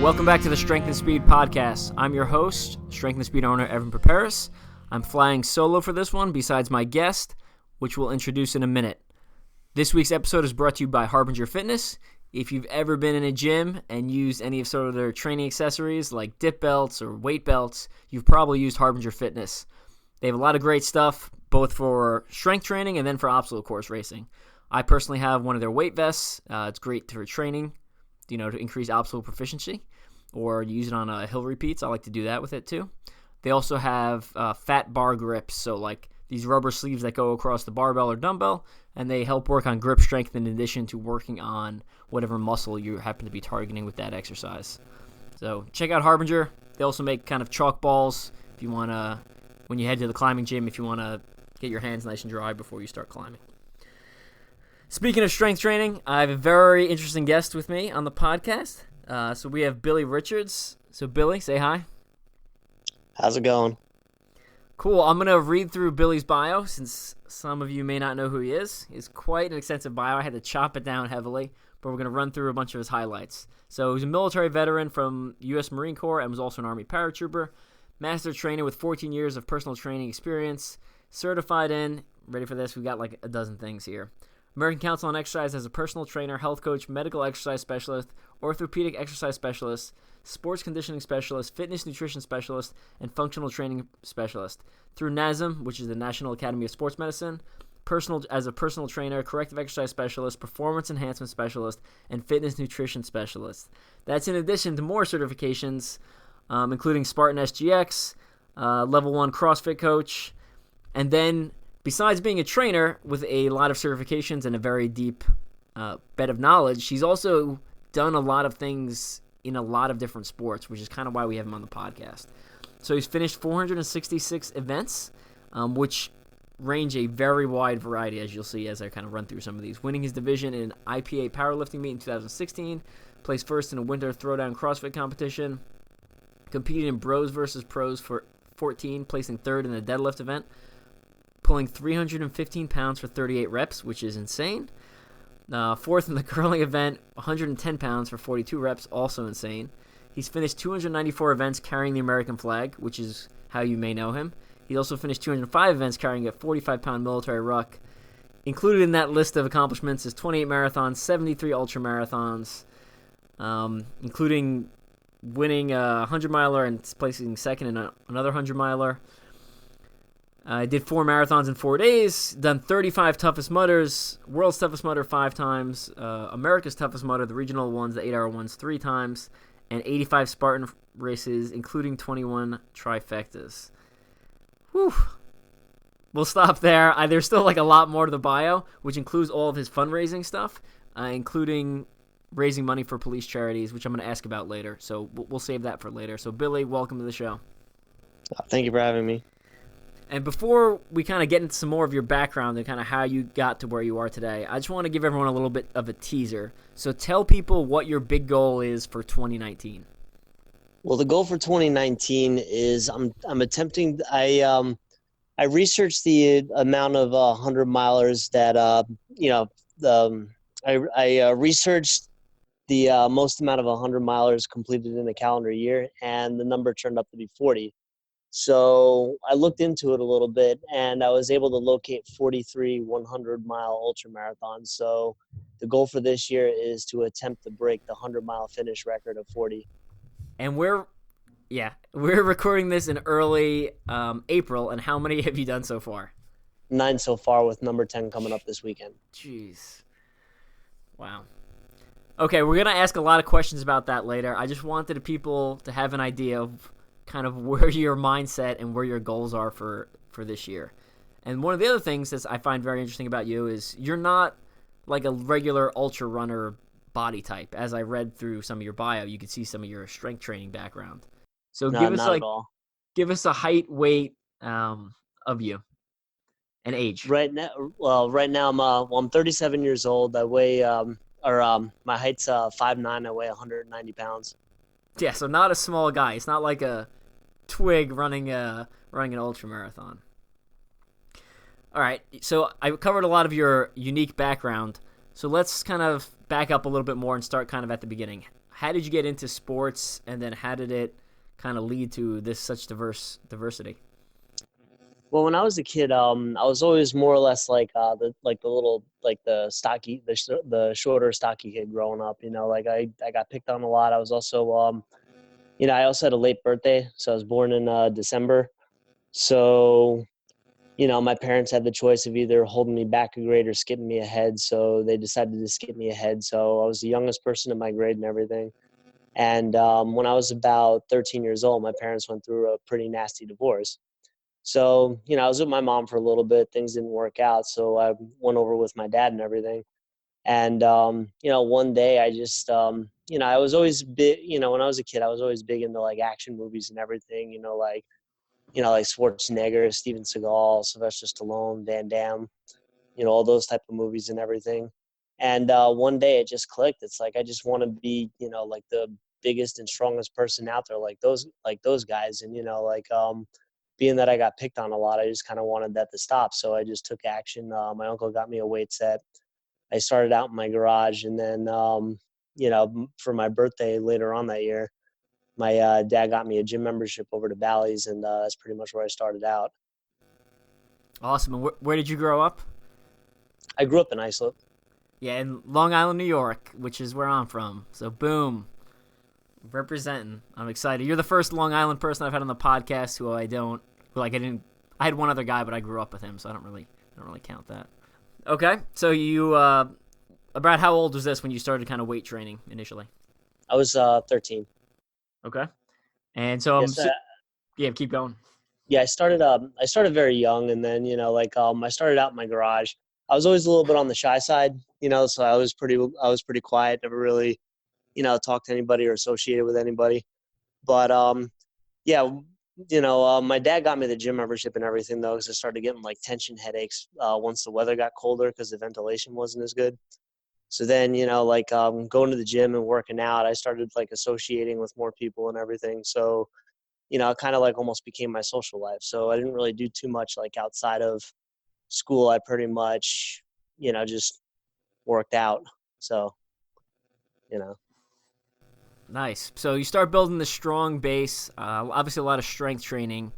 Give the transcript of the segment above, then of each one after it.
Welcome back to the Strength and Speed Podcast. I'm your host, Strength and Speed owner Evan Preparis. I'm flying solo for this one besides my guest, which we'll introduce in a minute. This week's episode is brought to you by Harbinger Fitness. If you've ever been in a gym and used any of sort of their training accessories like dip belts or weight belts, you've probably used Harbinger Fitness. They have a lot of great stuff, both for strength training and then for obstacle course racing. I personally have one of their weight vests. It's great for training, to increase obstacle proficiency, or use it on hill repeats. I like to do that with it too. They also have fat bar grips, so like these rubber sleeves that go across the barbell or dumbbell, and they help work on grip strength in addition to working on whatever muscle you happen to be targeting with that exercise. So check out Harbinger. They also make kind of chalk balls if you want to, when you head to the climbing gym, if you want to get your hands nice and dry before you start climbing. Speaking of strength training, I have a very interesting guest with me on the podcast. So we have Billy Richards. So Billy, say hi. How's it going? Cool. I'm going to read through Billy's bio since some of you may not know who he is. It's quite an extensive bio. I had to chop it down heavily, but we're going to run through a bunch of his highlights. So he's a military veteran from U.S. Marine Corps and was also an Army paratrooper. Master trainer with 14 years of personal training experience. Certified in, ready for this, we've got like a dozen things here. American Council on Exercise as a personal trainer, health coach, medical exercise specialist, orthopedic exercise specialist, sports conditioning specialist, fitness nutrition specialist, and functional training specialist. Through NASM, which is the National Academy of Sports Medicine, as a personal trainer, corrective exercise specialist, performance enhancement specialist, and fitness nutrition specialist. That's in addition to more certifications, including Spartan SGX, Level 1 CrossFit coach, and then besides being a trainer with a lot of certifications and a very deep bed of knowledge, she's also done a lot of things in a lot of different sports, which is kind of why we have him on the podcast. So he's finished 466 events, which range a very wide variety, as you'll see as I kind of run through some of these. Winning his division in an IPA powerlifting meet in 2016, placed first in a winter throwdown CrossFit competition, competed in bros versus pros for 14, placing third in the deadlift event, pulling 315 pounds for 38 reps, which is insane. Fourth in the curling event, 110 pounds for 42 reps, also insane. He's finished 294 events carrying the American flag, which is how you may know him. He also finished 205 events carrying a 45-pound military ruck. Included in that list of accomplishments is 28 marathons, 73 ultramarathons, including winning a 100-miler and placing second in another 100-miler. I did 4 marathons in 4 days, done 35 toughest mudders, world's toughest mudder 5 times, America's toughest mudder, the regional ones, the 8-hour ones 3 times, and 85 Spartan races, including 21 trifectas. Whew. We'll stop there. There's still like a lot more to the bio, which includes all of his fundraising stuff, including raising money for police charities, which I'm going to ask about later. So we'll save that for later. So Billy, welcome to the show. Thank you for having me. And before we kind of get into some more of your background and kind of how you got to where you are today, I just want to give everyone a little bit of a teaser. So tell people what your big goal is for 2019. Well, the goal for 2019 is I'm attempting. I researched the amount of 100-milers that I researched the most amount of 100-milers completed in a calendar year, and the number turned up to be 40. So I looked into it a little bit, and I was able to locate 43 100-mile ultramarathons. So the goal for this year is to attempt to break the 100-mile finish record of 40. And we're recording this in early April, and how many have you done so far? 9 so far, with number 10 coming up this weekend. Jeez. Wow. Okay, we're going to ask a lot of questions about that later. I just wanted people to have an idea of kind of where your mindset and where your goals are for this year. And one of the other things that I find very interesting about you is you're not like a regular ultra runner body type. As I read through some of your bio, you could see some of your strength training background. So give us a height, weight, of you and age? Right now I'm 37 years old. I weigh my height's 5'9". I weigh 190 pounds. Yeah, so not a small guy. It's not like a twig running an ultra marathon. All right, so I covered a lot of your unique background. So let's kind of back up a little bit more and start kind of at the beginning. How did you get into sports, and then how did it kind of lead to this such diversity? Well, when I was a kid, I was always more or less like the little like the stocky the shorter stocky kid growing up. Like I got picked on a lot. I was also I also had a late birthday, so I was born in December. So my parents had the choice of either holding me back a grade or skipping me ahead. So they decided to skip me ahead. So I was the youngest person in my grade and everything. And when I was about 13 years old, my parents went through a pretty nasty divorce. So, I was with my mom for a little bit. Things didn't work out. So I went over with my dad and everything. And, one day I just, I was always big, when I was a kid, I was always big into like action movies and everything, like Schwarzenegger, Steven Seagal, Sylvester Stallone, Van Damme, all those type of movies and everything. And one day it just clicked. It's like I just want to be, like the biggest and strongest person out there, like those guys. And being that I got picked on a lot, I just kind of wanted that to stop. So I just took action. My uncle got me a weight set. I started out in my garage, and then for my birthday later on that year, my dad got me a gym membership over to Bally's, and that's pretty much where I started out. Awesome. And where did you grow up? I grew up in Islip. Yeah, in Long Island, New York, which is where I'm from. So boom, representing. I'm excited. You're the first Long Island person I've had on the podcast who I didn't. I had one other guy, but I grew up with him, so I don't really count that. Okay, so you about how old was this when you started kind of weight training initially? I was 13. Okay, and so Yes, yeah, keep going. yeah. I started very young, and then I started out in my garage. I was always a little bit on the shy side, so I was pretty quiet. Never really, talked to anybody or associated with anybody. But yeah, my dad got me the gym membership and everything though, because I started getting like tension headaches once the weather got colder because the ventilation wasn't as good. So then, going to the gym and working out, I started like associating with more people and everything. So, it kind of like almost became my social life. So I didn't really do too much like outside of school. I pretty much, just worked out. So, you know. Nice. So you start building the strong base. Obviously, a lot of strength training.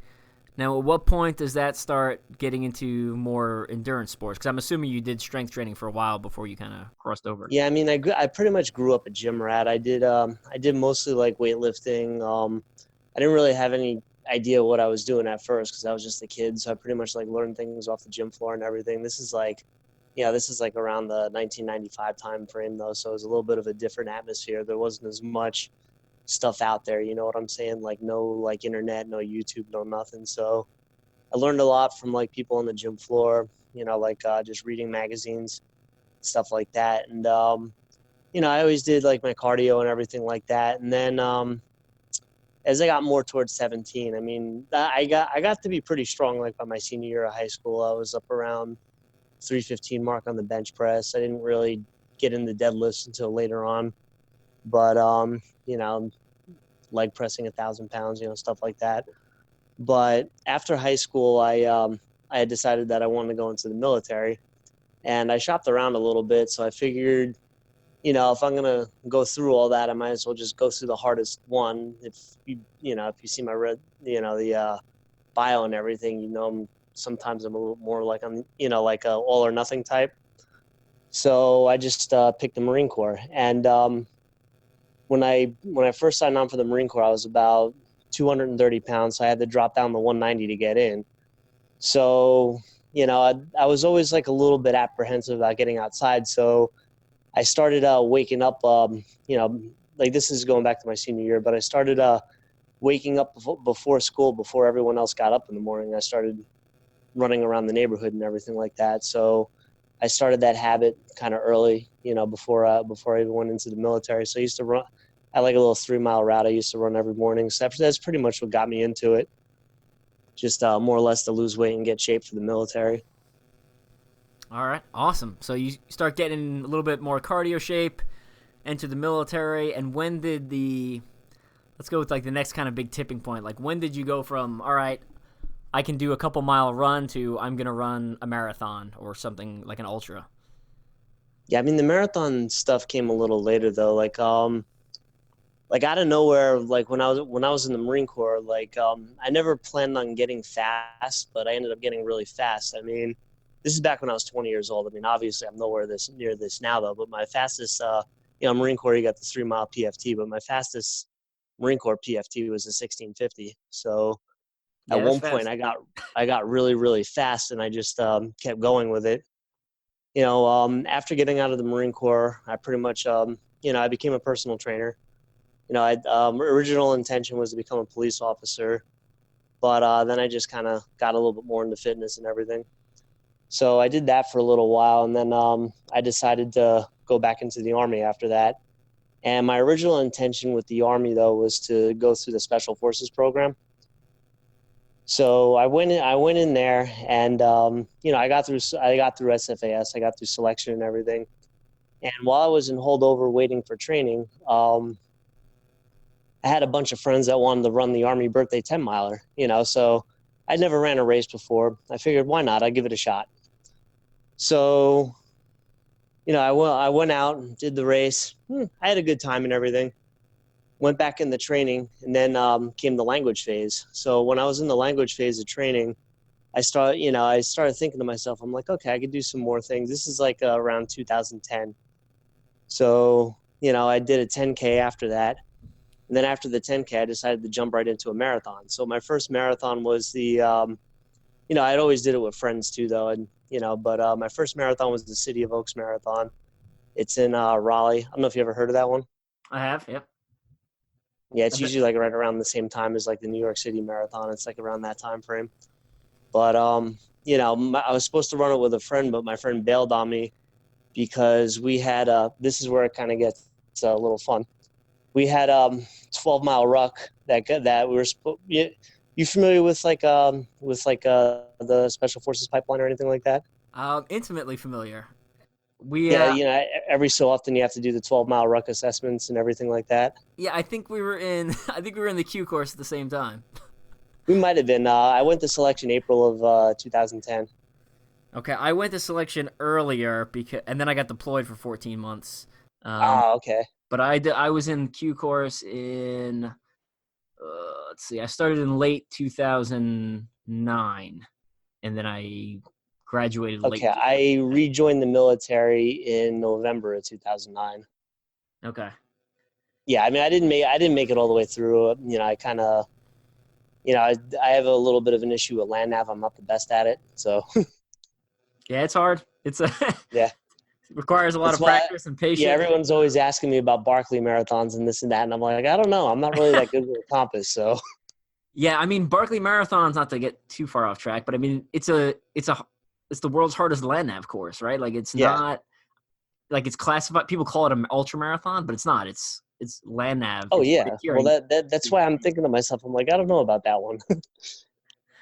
Now, at what point does that start getting into more endurance sports? Because I'm assuming you did strength training for a while before you kind of crossed over. Yeah, I mean, I pretty much grew up a gym rat. I did mostly like weightlifting. I didn't really have any idea what I was doing at first because I was just a kid. So I pretty much like learned things off the gym floor and everything. This is like around the 1995 time frame though, so it was a little bit of a different atmosphere. There wasn't as much stuff out there, you know what I'm saying? Like no like internet, no YouTube, no nothing. So I learned a lot from like people on the gym floor, like just reading magazines, stuff like that. And I always did like my cardio and everything like that. And then as I got more towards 17, I mean, I got to be pretty strong. Like by my senior year of high school, I was up around 315 mark on the bench press. I didn't really get into deadlifts until later on, but leg pressing 1,000 pounds, stuff like that. But after high school, I had decided that I wanted to go into the military, and I shopped around a little bit. So I figured, if I'm gonna go through all that, I might as well just go through the hardest one. If you see my the bio and everything, sometimes I'm a little more like I'm like a all or nothing type. So I just picked the Marine Corps, and when I first signed on for the Marine Corps, I was about 230 pounds, so I had to drop down to 190 to get in. So I was always like a little bit apprehensive about getting outside. So I started waking up. Like this is going back to my senior year, but I started waking up before school, before everyone else got up in the morning. I started running around the neighborhood and everything like that. So I started that habit kind of early, before I even went into the military. So I used to run. I like a little 3-mile route I used to run every morning. So that's pretty much what got me into it. just more or less to lose weight and get shape for the military. All right, awesome. So you start getting a little bit more cardio shape, enter the military, and when did let's go with like the next kind of big tipping point. Like when did you go from, all right, I can do a couple mile run to I'm going to run a marathon or something like an ultra? Yeah, I mean the marathon stuff came a little later though. Like out of nowhere, like when I was in the Marine Corps, I never planned on getting fast, but I ended up getting really fast. I mean, this is back when I was 20 years old. I mean, obviously I'm nowhere near this now though, but my fastest Marine Corps, you got the 3 mile PFT, but my fastest Marine Corps PFT was a 1650. So at Yeah, that's one point fast. I got really, really fast and I just kept going with it. After getting out of the Marine Corps, I pretty much, I became a personal trainer. I original intention was to become a police officer, but then I just kind of got a little bit more into fitness and everything. So I did that for a little while, and then I decided to go back into the Army after that. And my original intention with the Army, though, was to go through the Special Forces program. So I went in there, and I got through SFAS, I got through selection and everything. And while I was in holdover waiting for training, I had a bunch of friends that wanted to run the Army birthday 10 miler, so I'd never ran a race before. I figured, why not? I'd give it a shot. So, I went out and did the race. I had a good time and everything. Went back in the training, and then came the language phase. So when I was in the language phase of training, I started thinking to myself, I'm like, okay, I could do some more things. This is like around 2010. So, I did a 10K after that. And then after the 10K, I decided to jump right into a marathon. So my first marathon was I'd always did it with friends too, though. And, but my first marathon was the City of Oaks Marathon. It's in Raleigh. I don't know if you ever heard of that one. I have, yep. Yeah, it's usually like right around the same time as like the New York City Marathon. It's like around that time frame. But, I was supposed to run it with a friend, but my friend bailed on me because we had this is where it kind of gets a little fun. We had 12-mile ruck that we were you familiar with the Special Forces pipeline or anything like that? Intimately familiar. We Yeah, every so often you have to do the 12-mile ruck assessments and everything like that. yeah, I think we were in the Q course at the same time. We might have been. I went to selection April of 2010. Okay, I went to selection earlier and then I got deployed for 14 months. Okay. But I was in Q course in let's see, I started in late 2009, and then I graduated late. Okay, I rejoined the military in November of 2009. Okay. Yeah, I mean, I didn't make it all the way through. I kind of, I have a little bit of an issue with land nav. I'm not the best at it, so. Yeah, it's hard. It's Yeah. It requires a lot of practice and patience. Yeah, everyone's always asking me about Barkley marathons and this and that, and I'm like, I don't know. I'm not really that good with a compass, so. Yeah, I mean, Barkley Marathon's not to get too far off track, but I mean, it's the world's hardest land nav course, right? Like it's not like it's classified. People call it an ultra marathon, but it's not. It's land nav. Oh it's yeah, well that's why I'm thinking to myself, I'm like, I don't know about that one.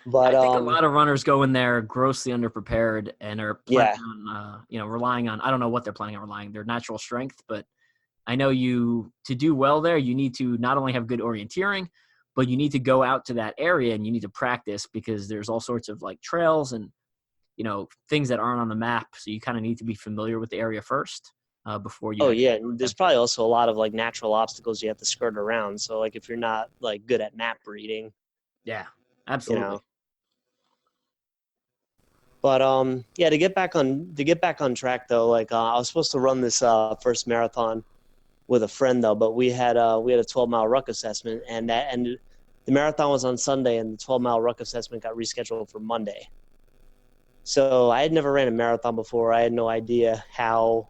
But I think a lot of runners go in there grossly underprepared and are planning on, relying on, I don't know what they're planning on relying, their natural strength, but I know to do well there, you need to not only have good orienteering, but you need to go out to that area and you need to practice because there's all sorts of like trails and, things that aren't on the map. So you kind of need to be familiar with the area first before you. Oh yeah. There's probably also a lot of like natural obstacles you have to skirt around. So like if you're not like good at map reading. Yeah, absolutely. But to get back on track though, like I was supposed to run this first marathon with a friend though, but we had a 12-mile ruck assessment, and the marathon was on Sunday, and the 12-mile ruck assessment got rescheduled for Monday. So I had never ran a marathon before. I had no idea how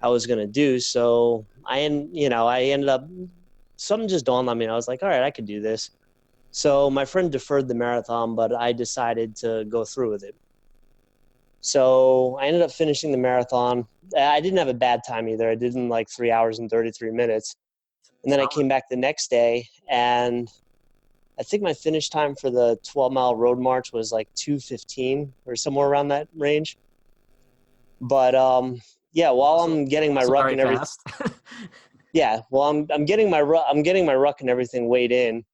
I was gonna do. So I ended up, something just dawned on me. I was like, all right, I could do this. So my friend deferred the marathon, but I decided to go through with it. So I ended up finishing the marathon. I didn't have a bad time either. I did in like 3 hours and 33 minutes. And then I came back the next day and I think my finish time for the 12-mile road march was like 2:15 or somewhere around that range. But yeah, while I'm getting my Also ruck very and everything, fast. yeah, well, I'm getting my ruck and everything weighed in,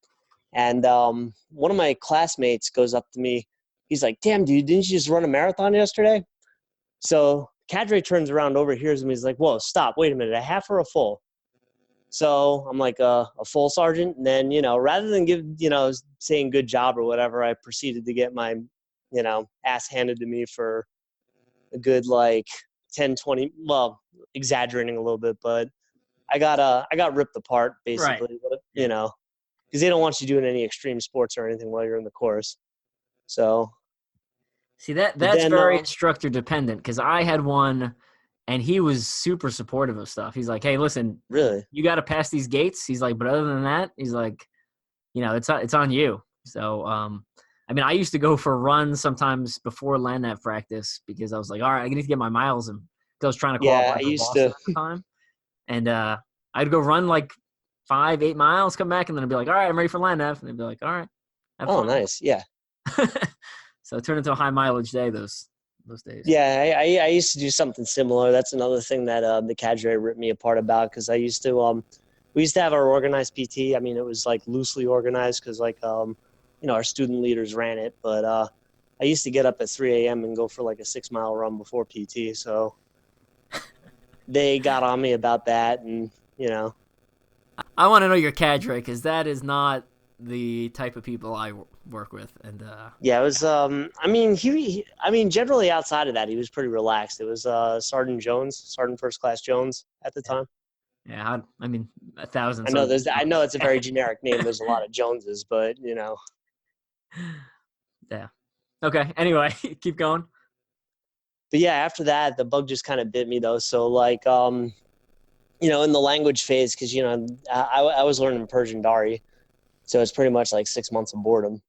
and one of my classmates goes up to me. He's like, "Damn, dude, didn't you just run a marathon yesterday?" So cadre turns around, overhears me. He's like, "Whoa, stop! Wait a minute, a half or a full?" So I'm like a full sergeant. And then, rather than saying good job or whatever, I proceeded to get my, ass handed to me for a good like 10, 20, well, exaggerating a little bit, but I got ripped apart Right. basically, but, Yeah. because they don't want you doing any extreme sports or anything while you're in the course. So, See, but that's then, very instructor dependent, because I had one and he was super supportive of stuff. He's like, "Hey, listen, really, you got to pass these gates." He's like, "But other than that," he's like, it's on you." So, I mean, I used to go for runs sometimes before land nav practice because I was like, "All right, I need to get my miles in." Because I was trying to yeah, qualify I for used Boston to, at the time, and I'd go run like 5, 8 miles, come back, and then I'd be like, "All right, I'm ready for land nav," and they'd be like, "All right, have oh, fun." nice. Yeah. So it turned into a high mileage day those days. Yeah, I used to do something similar. That's another thing that the cadre ripped me apart about because I used to we used to have our organized PT. I mean, it was like loosely organized because like our student leaders ran it, but I used to get up at 3 a.m. and go for like a 6 mile run before PT. So they got on me about that, and I want to know your cadre because that is not the type of people I work with. And yeah, it was. I mean, I mean, generally outside of that, he was pretty relaxed. It was Sergeant Jones, Sergeant First Class Jones at the time. yeah, I mean, 1,000 I know sergeants. it's a very generic name. There's a lot of Joneses, but Yeah. Okay. Anyway, keep going. but yeah, after that, the bug just kind of bit me though. So like, in the language phase, because I was learning Persian Dari, so it's pretty much like 6 months of boredom.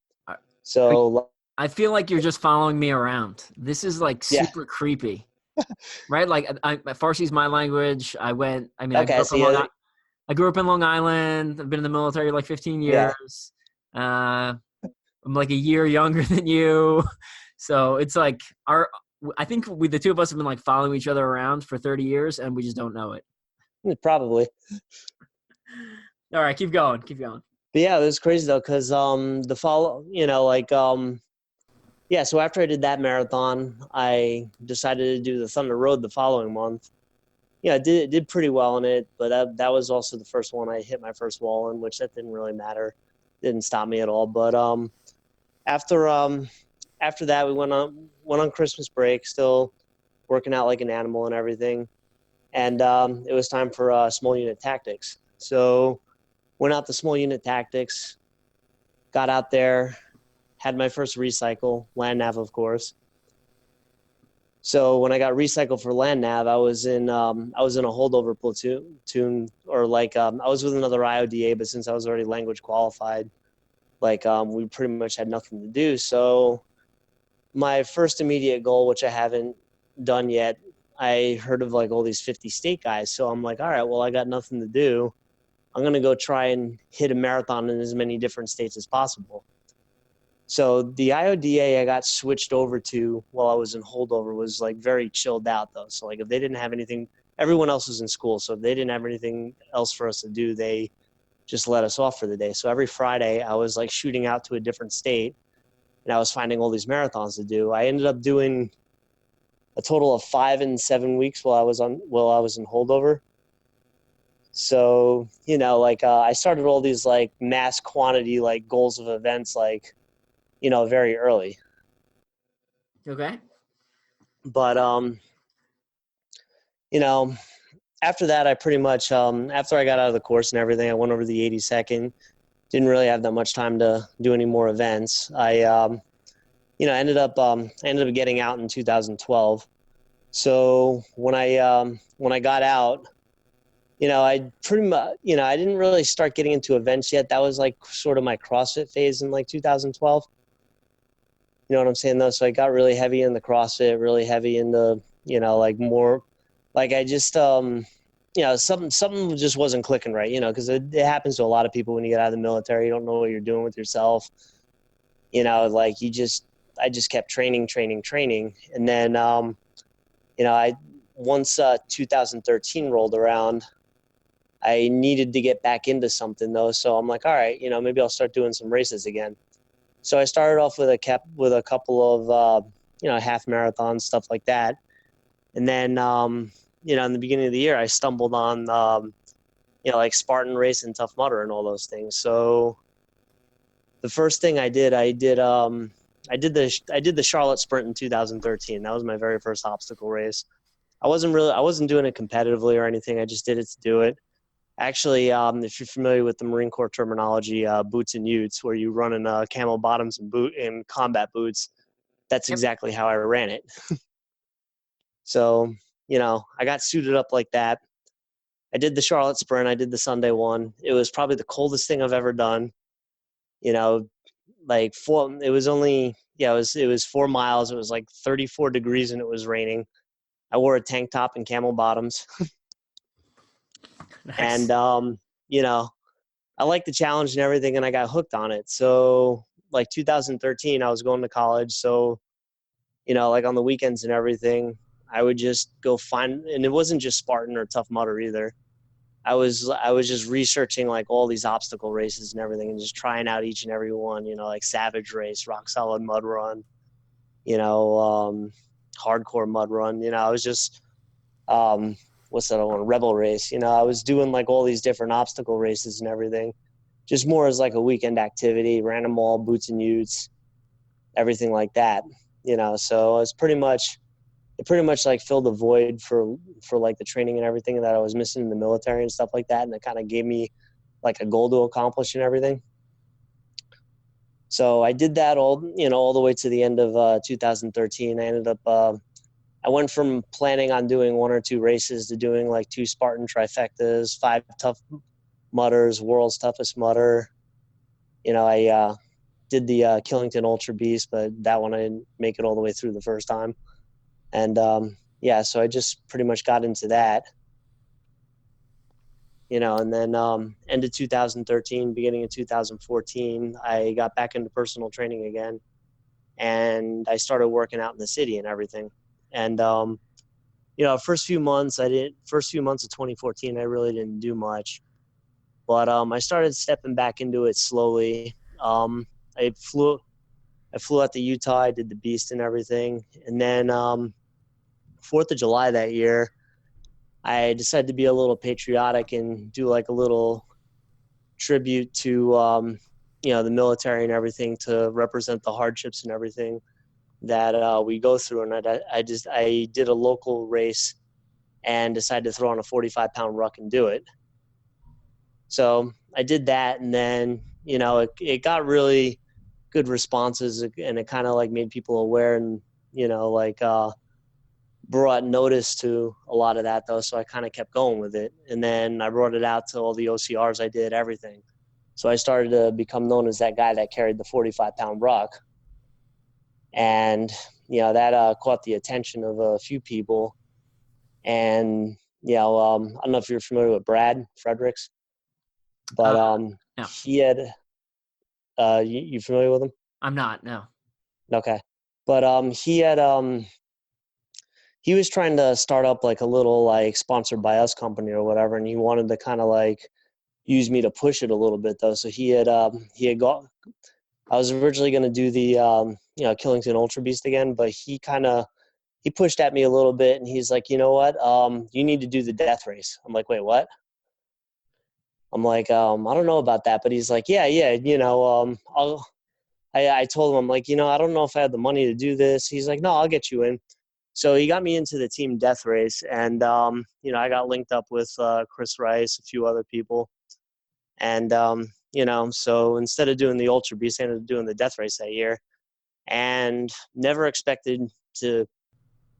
So I feel like you're just following me around. This is like yeah, super creepy, right? Like, Farsi's my language. I mean, okay, so yeah, I grew up in Long Island. I've been in the military like 15 yeah, years. I'm like a year younger than you. So it's like I think the two of us have been like following each other around for 30 years and we just don't know it. probably. All right, keep going. Keep going. But yeah, it was crazy though, because the follow, yeah. So after I did that marathon, I decided to do the Thunder Road the following month. Yeah, I did pretty well in it, but that was also the first one I hit my first wall in, which that didn't really matter, didn't stop me at all. But after after that, we went on Christmas break, still working out like an animal and everything, and it was time for small unit tactics. So went out to small unit tactics, got out there, had my first recycle, land nav, of course. So when I got recycled for land nav, I was in a holdover platoon, or like I was with another IODA, but since I was already language qualified, like we pretty much had nothing to do. So my first immediate goal, which I haven't done yet, I heard of like all these 50 state guys. So I'm like, all right, well, I got nothing to do. I'm gonna go try and hit a marathon in as many different states as possible. So the IODA I got switched over to while I was in holdover was like very chilled out though. So like if they didn't have anything, everyone else was in school. So if they didn't have anything else for us to do, they just let us off for the day. So every Friday I was like shooting out to a different state and I was finding all these marathons to do. I ended up doing a total of 5 and 7 weeks while I was in holdover. So, like I started all these like mass quantity like goals of events like very early. Okay. But you know, after that, I pretty much after I got out of the course and everything, I went over the 82nd. Didn't really have that much time to do any more events. I ended up getting out in 2012. So when I got out, I pretty much I didn't really start getting into events yet. That was like sort of my CrossFit phase in like 2012. You know what I'm saying though? So I got really heavy in the CrossFit, really heavy into, like more, like I just, something just wasn't clicking right, because it happens to a lot of people when you get out of the military. You don't know what you're doing with yourself. Like I just kept training. And then, once 2013 rolled around, I needed to get back into something though. So I'm like, all right, maybe I'll start doing some races again. So I started off with a couple of, half marathons, stuff like that. And then, in the beginning of the year, I stumbled on, like Spartan Race and Tough Mudder and all those things. So the first thing I did the Charlotte Sprint in 2013. That was my very first obstacle race. I wasn't doing it competitively or anything. I just did it to do it. Actually, if you're familiar with the Marine Corps terminology, boots and utes, where you run in camel bottoms and combat boots, that's Yep. exactly how I ran it. So, I got suited up like that. I did the Charlotte Sprint. I did the Sunday one. It was probably the coldest thing I've ever done. Like it was 4 miles. It was like 34 degrees and it was raining. I wore a tank top and camel bottoms. Nice. And, I liked the challenge and everything, and I got hooked on it. So like 2013, I was going to college. So, like on the weekends and everything, I would just go find, and it wasn't just Spartan or Tough Mudder either. I was just researching like all these obstacle races and everything, and just trying out each and every one. Like Savage Race, Rock Solid Mud Run, Hardcore Mud Run. I was just what's that other one? Rebel Race. I was doing like all these different obstacle races and everything, just more as like a weekend activity. Ran them all, boots and utes, everything like that. So it pretty much like filled a void for like the training and everything that I was missing in the military and stuff like that. And it kind of gave me like a goal to accomplish and everything. So I did that all the way to the end of 2013. I ended up, I went from planning on doing 1 or 2 races to doing like 2 Spartan trifectas, 5 Tough Mudders, World's Toughest Mudder. I did the Killington Ultra Beast, but that one I didn't make it all the way through the first time. And so I just pretty much got into that, and then end of 2013, beginning of 2014, I got back into personal training again, and I started working out in the city and everything. And first few months of 2014, I really didn't do much, but I started stepping back into it slowly. I flew out to Utah. I did the Beast and everything, and then 4th of July that year, I decided to be a little patriotic and do like a little tribute to the military and everything, to represent the hardships and everything that we go through. And I did a local race and decided to throw on a 45-pound ruck and do it. So I did that, and then it got really good responses, and it kind of like made people aware, and brought notice to a lot of that though. So I kind of kept going with it, and then I brought it out to all the OCRs. I did everything. So I started to become known as that guy that carried the 45-pound ruck, and that caught the attention of a few people. And I don't know if you're familiar with Brad Fredericks, but No. he had you familiar with him? I'm not. No. Okay. But he was trying to start up like a little like sponsored by us company or whatever, and he wanted to kind of like use me to push it a little bit though. So he had got, I was originally going to do the Killington Ultra Beast again, but he pushed at me a little bit, and he's like, you know what, you need to do the death race. I'm like, wait, what? I'm like, I don't know about that, but he's like, yeah, I told him, I'm like, I don't know if I have the money to do this. He's like, no, I'll get you in. So he got me into the team death race, and I got linked up with Chris Rice, a few other people, and so instead of doing the Ultra Beast, I ended up doing the death race that year, and never expected to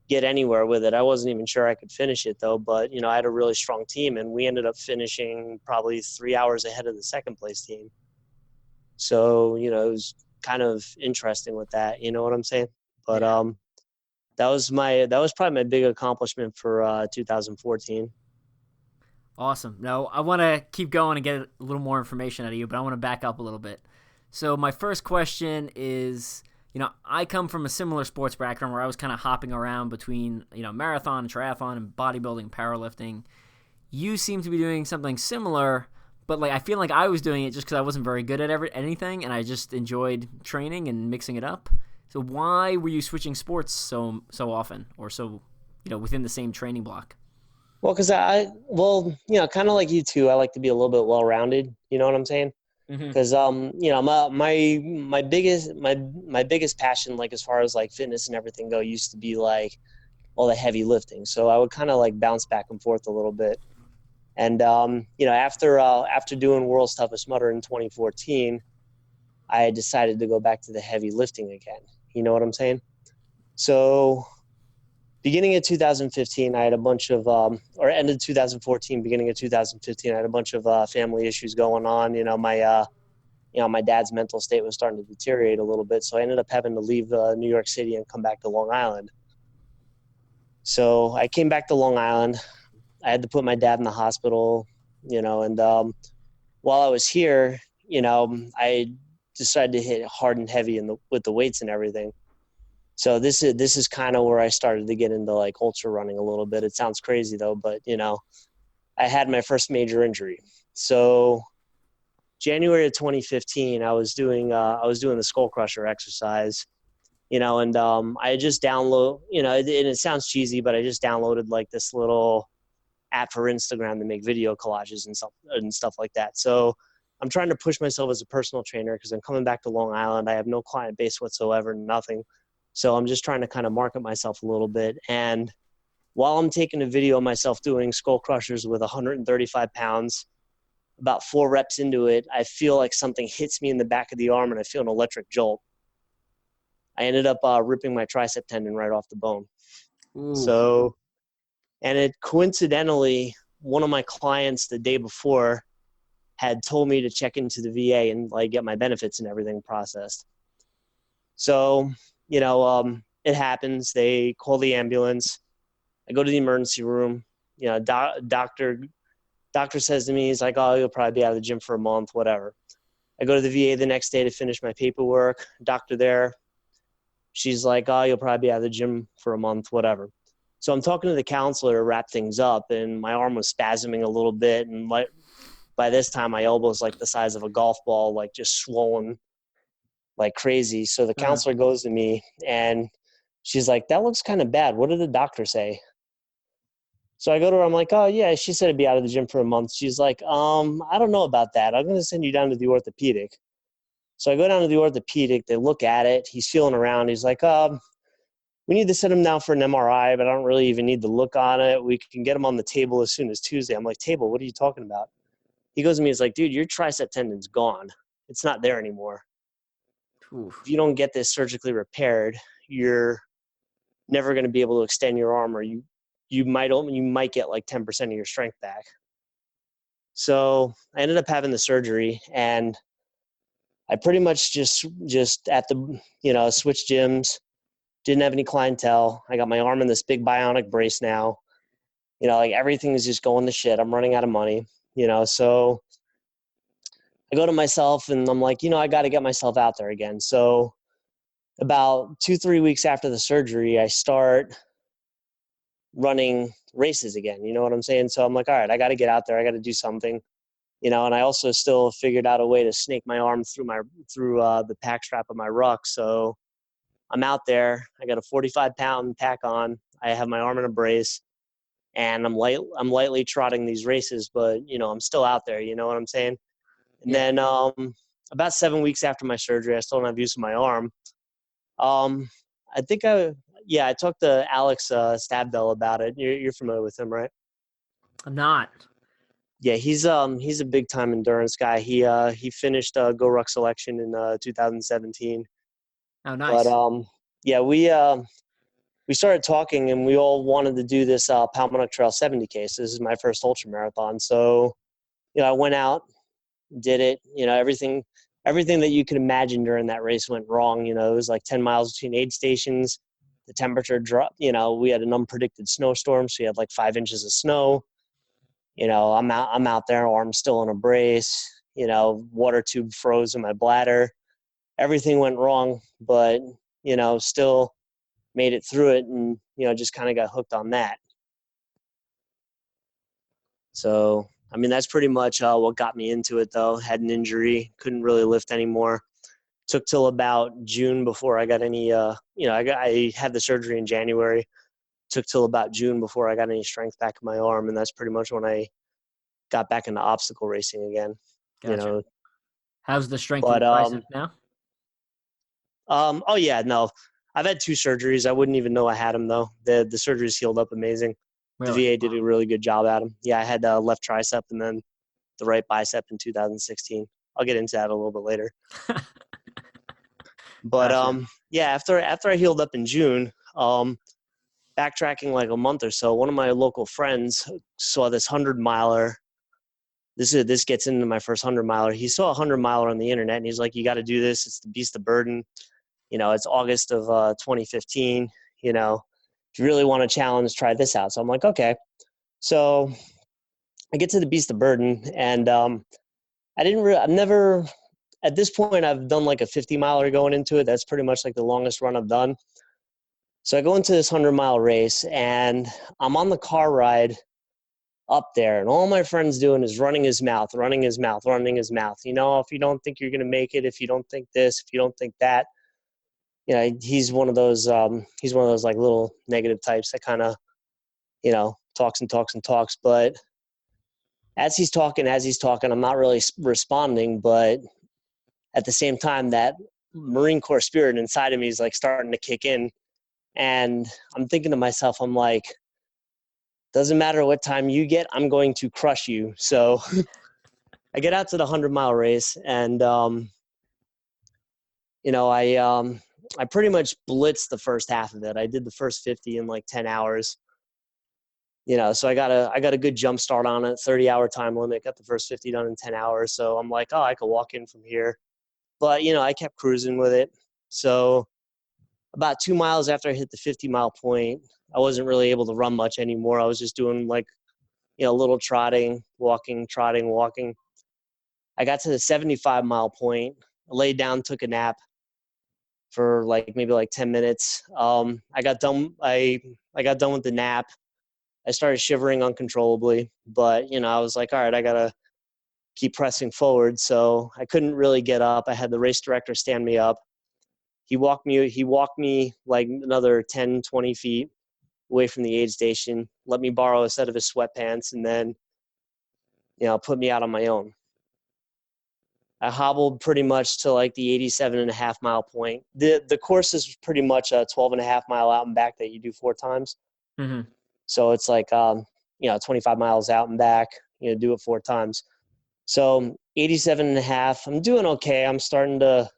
get anywhere with it. I wasn't even sure I could finish it though, but I had a really strong team, and we ended up finishing probably 3 hours ahead of the second place team. So it was kind of interesting with that. You know what I'm saying? But Yeah. that was probably my big accomplishment for 2014. Awesome. No, I want to keep going and get a little more information out of you, but I want to back up a little bit. So my first question is, I come from a similar sports background where I was kind of hopping around between, marathon and triathlon and bodybuilding, powerlifting. You seem to be doing something similar, but I feel like I was doing it just because I wasn't very good at anything, and I just enjoyed training and mixing it up. So why were you switching sports so often, or so within the same training block? Well, because kind of like you too, I like to be a little bit well-rounded. You know what I'm saying? Mm-hmm. Because my biggest passion, like as far as like fitness and everything go, used to be like all the heavy lifting. So I would kind of like bounce back and forth a little bit. And after doing World's Toughest Mudder in 2014, I decided to go back to the heavy lifting again. You know what I'm saying? So beginning of 2015, I had a bunch of, or end of 2014, beginning of 2015, I had a bunch of family issues going on. My dad's mental state was starting to deteriorate a little bit. So I ended up having to leave New York City and come back to Long Island. So I came back to Long Island. I had to put my dad in the hospital, and while I was here, I decided to hit hard and heavy with the weights and everything. So this is kind of where I started to get into like ultra running a little bit. It sounds crazy though, but I had my first major injury. So January of 2015, I was doing the skull crusher exercise, and I just download, and it sounds cheesy, but I just downloaded like this little app for Instagram to make video collages and stuff like that. So I'm trying to push myself as a personal trainer because I'm coming back to Long Island. I have no client base whatsoever, nothing. So I'm just trying to kind of market myself a little bit. And while I'm taking a video of myself doing skull crushers with 135 pounds, about 4 reps into it, I feel like something hits me in the back of the arm and I feel an electric jolt. I ended up ripping my tricep tendon right off the bone. Ooh. So, and it coincidentally, one of my clients the day before had told me to check into the VA and like get my benefits and everything processed. So, it happens. They call the ambulance. I go to the emergency room. Doctor says to me, he's like, "Oh, you'll probably be out of the gym for a month, whatever." I go to the VA the next day to finish my paperwork. Doctor there, she's like, "Oh, you'll probably be out of the gym for a month, whatever." So I'm talking to the counselor to wrap things up, and my arm was spasming a little bit, and by this time my elbow's like the size of a golf ball, like just swollen like crazy. So the counselor goes to me and she's like, "That looks kind of bad. What did the doctor say?" So I go to her, I'm like, "Oh yeah, she said it'd be out of the gym for a month." She's like, "I don't know about that. I'm going to send you down to the orthopedic." So I go down to the orthopedic, they look at it, he's feeling around. He's like, "We need to send him down for an MRI, but I don't really even need to look on it. We can get him on the table as soon as Tuesday." I'm like, "Table? What are you talking about?" He goes to me, he's like, "Dude, your tricep tendon's gone. It's not there anymore. Oof. If you don't get this surgically repaired, you're never going to be able to extend your arm, or you might get like 10% of your strength back." So I ended up having the surgery, and I pretty much just at the switched gyms, didn't have any clientele. I got my arm in this big bionic brace now. Like everything is just going to shit. I'm running out of money. So I go to myself and I'm like, I got to get myself out there again. So about 2-3 weeks after the surgery, I start running races again. You know what I'm saying? So I'm like, all right, I got to get out there. I got to do something. And I also still figured out a way to snake my arm through the pack strap of my ruck. So I'm out there. I got a 45-pound pack on. I have my arm in a brace, and I'm lightly trotting these races, but I'm still out there. You know what I'm saying? And then about 7 weeks after my surgery, I still don't have use of my arm. I think I talked to Alex Stabdell about it. You're familiar with him, right? I'm not. Yeah, he's a big time endurance guy. He finished Go Ruck selection in 2017. Oh, nice. But we started talking, and we all wanted to do this Palmetto Trail 70K. So this is my first ultra marathon. So I went out, did it. Everything that you could imagine during that race went wrong. It was like 10 miles between aid stations. The temperature dropped. We had an unpredicted snowstorm, so we had like 5 inches of snow. I'm out there, arm still in a brace, water tube froze in my bladder. Everything went wrong, but, still made it through it and, just kind of got hooked on that. So, I mean, that's pretty much what got me into it, though. Had an injury, couldn't really lift anymore. Took till about June before I got any, I had the surgery in January. Took till about June before I got any strength back in my arm. And that's pretty much when I got back into obstacle racing again. Gotcha. How's the strength of But, your bicep now? oh yeah, no, I've had 2 surgeries. I wouldn't even know I had them though. The surgeries healed up amazing. The Really? VA did a really good job at them. Yeah, I had left tricep and then the right bicep in 2016. I'll get into that a little bit later. But Gotcha. yeah, after I healed up in June, backtracking like a month or so, one of my local friends saw this 100-miler. This gets into my first 100-miler. He saw a 100-miler on the internet and he's like, "You got to do this. It's the Beast of Burden. It's August of 2015. If you really want to challenge, try this out." So I'm like, okay. So I get to the Beast of Burden, and I've never, at this point, I've done like a 50-miler going into it. That's pretty much like the longest run I've done. So I go into this 100-mile race, and I'm on the car ride up there, and all my friend's doing is running his mouth. If you don't think you're going to make it, if you don't think this, if you don't think that, he's one of those like little negative types that kind of, talks and talks and talks. But as he's talking, I'm not really responding. But at the same time, that Marine Corps spirit inside of me is like starting to kick in. And I'm thinking to myself, I'm like, doesn't matter what time you get, I'm going to crush you. So I get out to the 100-mile race, and, I pretty much blitzed the first half of it. I did the first 50 in like 10 hours. So I got a good jump start on it, 30-hour time limit, got the first 50 done in 10 hours. So I'm like, oh, I could walk in from here. But, I kept cruising with it. So about 2 miles after I hit the 50-mile point, I wasn't really able to run much anymore. I was just doing like, little trotting, walking, trotting, walking. I got to the 75-mile point, I laid down, took a nap for like maybe like 10 minutes. I got done with the nap. I started shivering uncontrollably, but I was like, all right, I gotta keep pressing forward. So I couldn't really get up. I had the race director stand me up. He walked me like another 10, 20 feet away from the aid station, let me borrow a set of his sweatpants, and then, put me out on my own. I hobbled pretty much to like the 87.5-mile point. The course is pretty much a 12.5-mile out and back that you do 4 times. Mm-hmm. So it's like, 25 miles out and back, do it 4 times. So 87.5, I'm doing okay. I'm starting to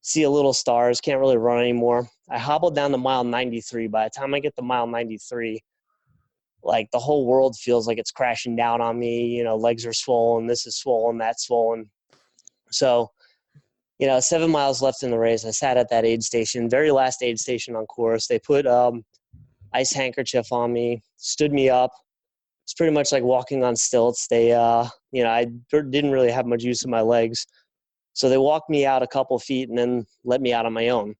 see a little stars, can't really run anymore. I hobbled down to mile 93. By the time I get to mile 93, like the whole world feels like it's crashing down on me. Legs are swollen, this is swollen, that's swollen. So, 7 miles left in the race. I sat at that aid station, very last aid station on course. They put ice handkerchief on me, stood me up. It's pretty much like walking on stilts. They, I didn't really have much use of my legs. So they walked me out a couple feet and then let me out on my own.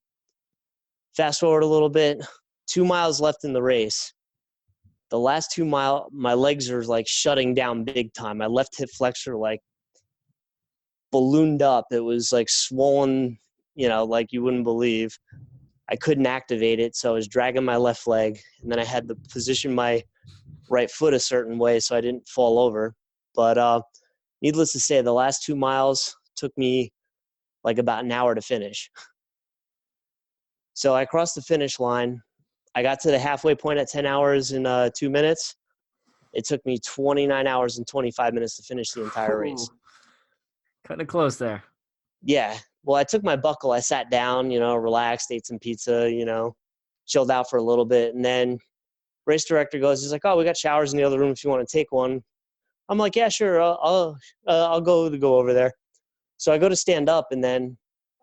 Fast forward a little bit, 2 miles left in the race. The last 2 mile, my legs are like shutting down big time. My left hip flexor like ballooned up. It was like swollen, like you wouldn't believe. I couldn't activate it, so I was dragging my left leg, and then I had to position my right foot a certain way so I didn't fall over. But needless to say, the last 2 miles took me like about an hour to finish. So I crossed the finish line. I got to the halfway point at 10 hours and 2 minutes. It took me 29 hours and 25 minutes to finish the entire race. Kind of close there. Yeah. Well, I took my buckle. I sat down, relaxed, ate some pizza, chilled out for a little bit. And then race director he's like, "Oh, we got showers in the other room if you want to take one." I'm like, "Yeah, sure. I'll go over there." So I go to stand up, and then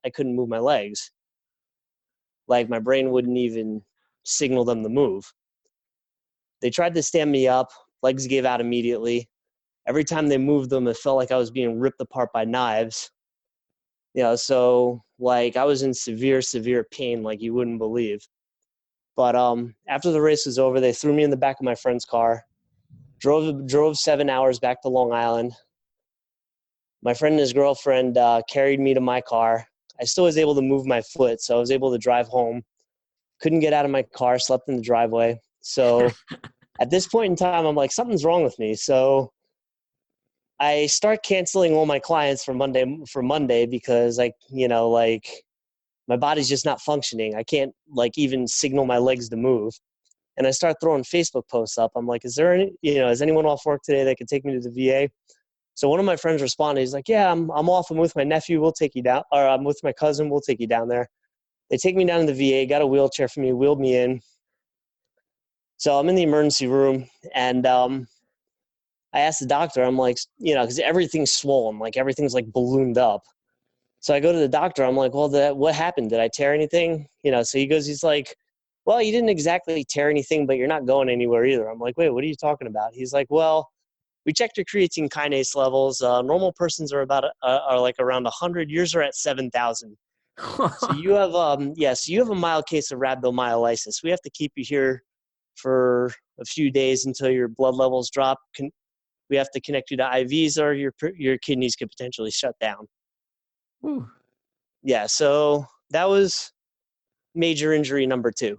I couldn't move my legs. Like my brain wouldn't even signal them to move. They tried to stand me up. Legs gave out immediately. Every time they moved them, it felt like I was being ripped apart by knives. So like I was in severe pain, like you wouldn't believe. But after the race was over, they threw me in the back of my friend's car, drove 7 hours back to Long Island. My friend and his girlfriend carried me to my car. I still was able to move my foot, so I was able to drive home. Couldn't get out of my car, slept in the driveway. So at this point in time, I'm like, something's wrong with me. So I start canceling all my clients for Monday because my body's just not functioning. I can't like even signal my legs to move. And I start throwing Facebook posts up. I'm like, is anyone off work today that could take me to the VA? So one of my friends responded. He's like, yeah, I'm off. I'm with my nephew. We'll take you down. Or I'm with my cousin. We'll take you down there. They take me down to the VA, got a wheelchair for me, wheeled me in. So I'm in the emergency room, and I asked the doctor, I'm like, because everything's swollen, like everything's like ballooned up. So I go to the doctor. I'm like, well, what happened? Did I tear anything? So he's like, well, you didn't exactly tear anything, but you're not going anywhere either. I'm like, wait, what are you talking about? He's like, well, we checked your creatine kinase levels. Normal persons are like around 100. Yours are at 7,000. So you have so you have a mild case of rhabdomyolysis. We have to keep you here for a few days until your blood levels drop. We have to connect you to IVs, or your kidneys could potentially shut down. Ooh. Yeah, so that was major injury number 2.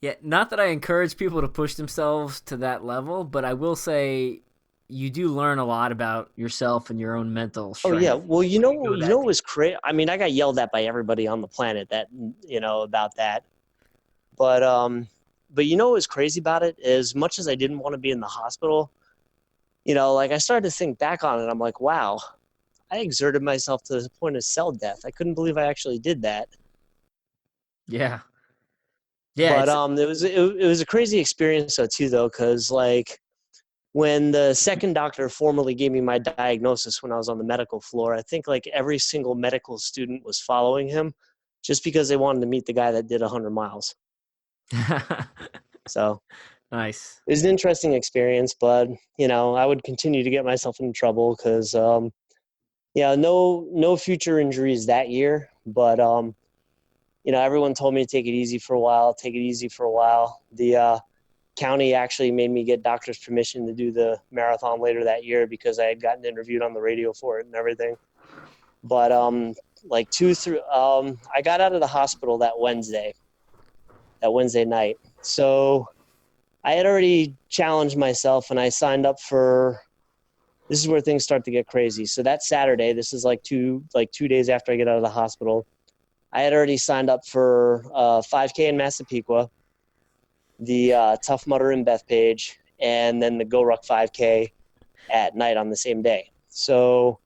Yeah, not that I encourage people to push themselves to that level, but I will say you do learn a lot about yourself and your own mental strength. Oh yeah, well, what was crazy. I mean, I got yelled at by everybody on the planet about that. But what was crazy about it is, as much as I didn't want to be in the hospital, I started to think back on it. I'm like, wow, I exerted myself to the point of cell death. I couldn't believe I actually did that. Yeah. Yeah. But it was a crazy experience though, because like when the second doctor formally gave me my diagnosis when I was on the medical floor, I think like every single medical student was following him just because they wanted to meet the guy that did 100 miles. So nice. It was an interesting experience, but I would continue to get myself into trouble because no future injuries that year, but everyone told me to take it easy for a while. The county actually made me get doctor's permission to do the marathon later that year because I had gotten interviewed on the radio for it and everything. But I got out of the hospital that Wednesday night. So I had already challenged myself, and I signed up for. This is where things start to get crazy. So that Saturday, this is like 2 days after I get out of the hospital, I had already signed up for 5K in Massapequa, the Tough Mudder in Bethpage, and then the Go Ruck 5K at night on the same day. So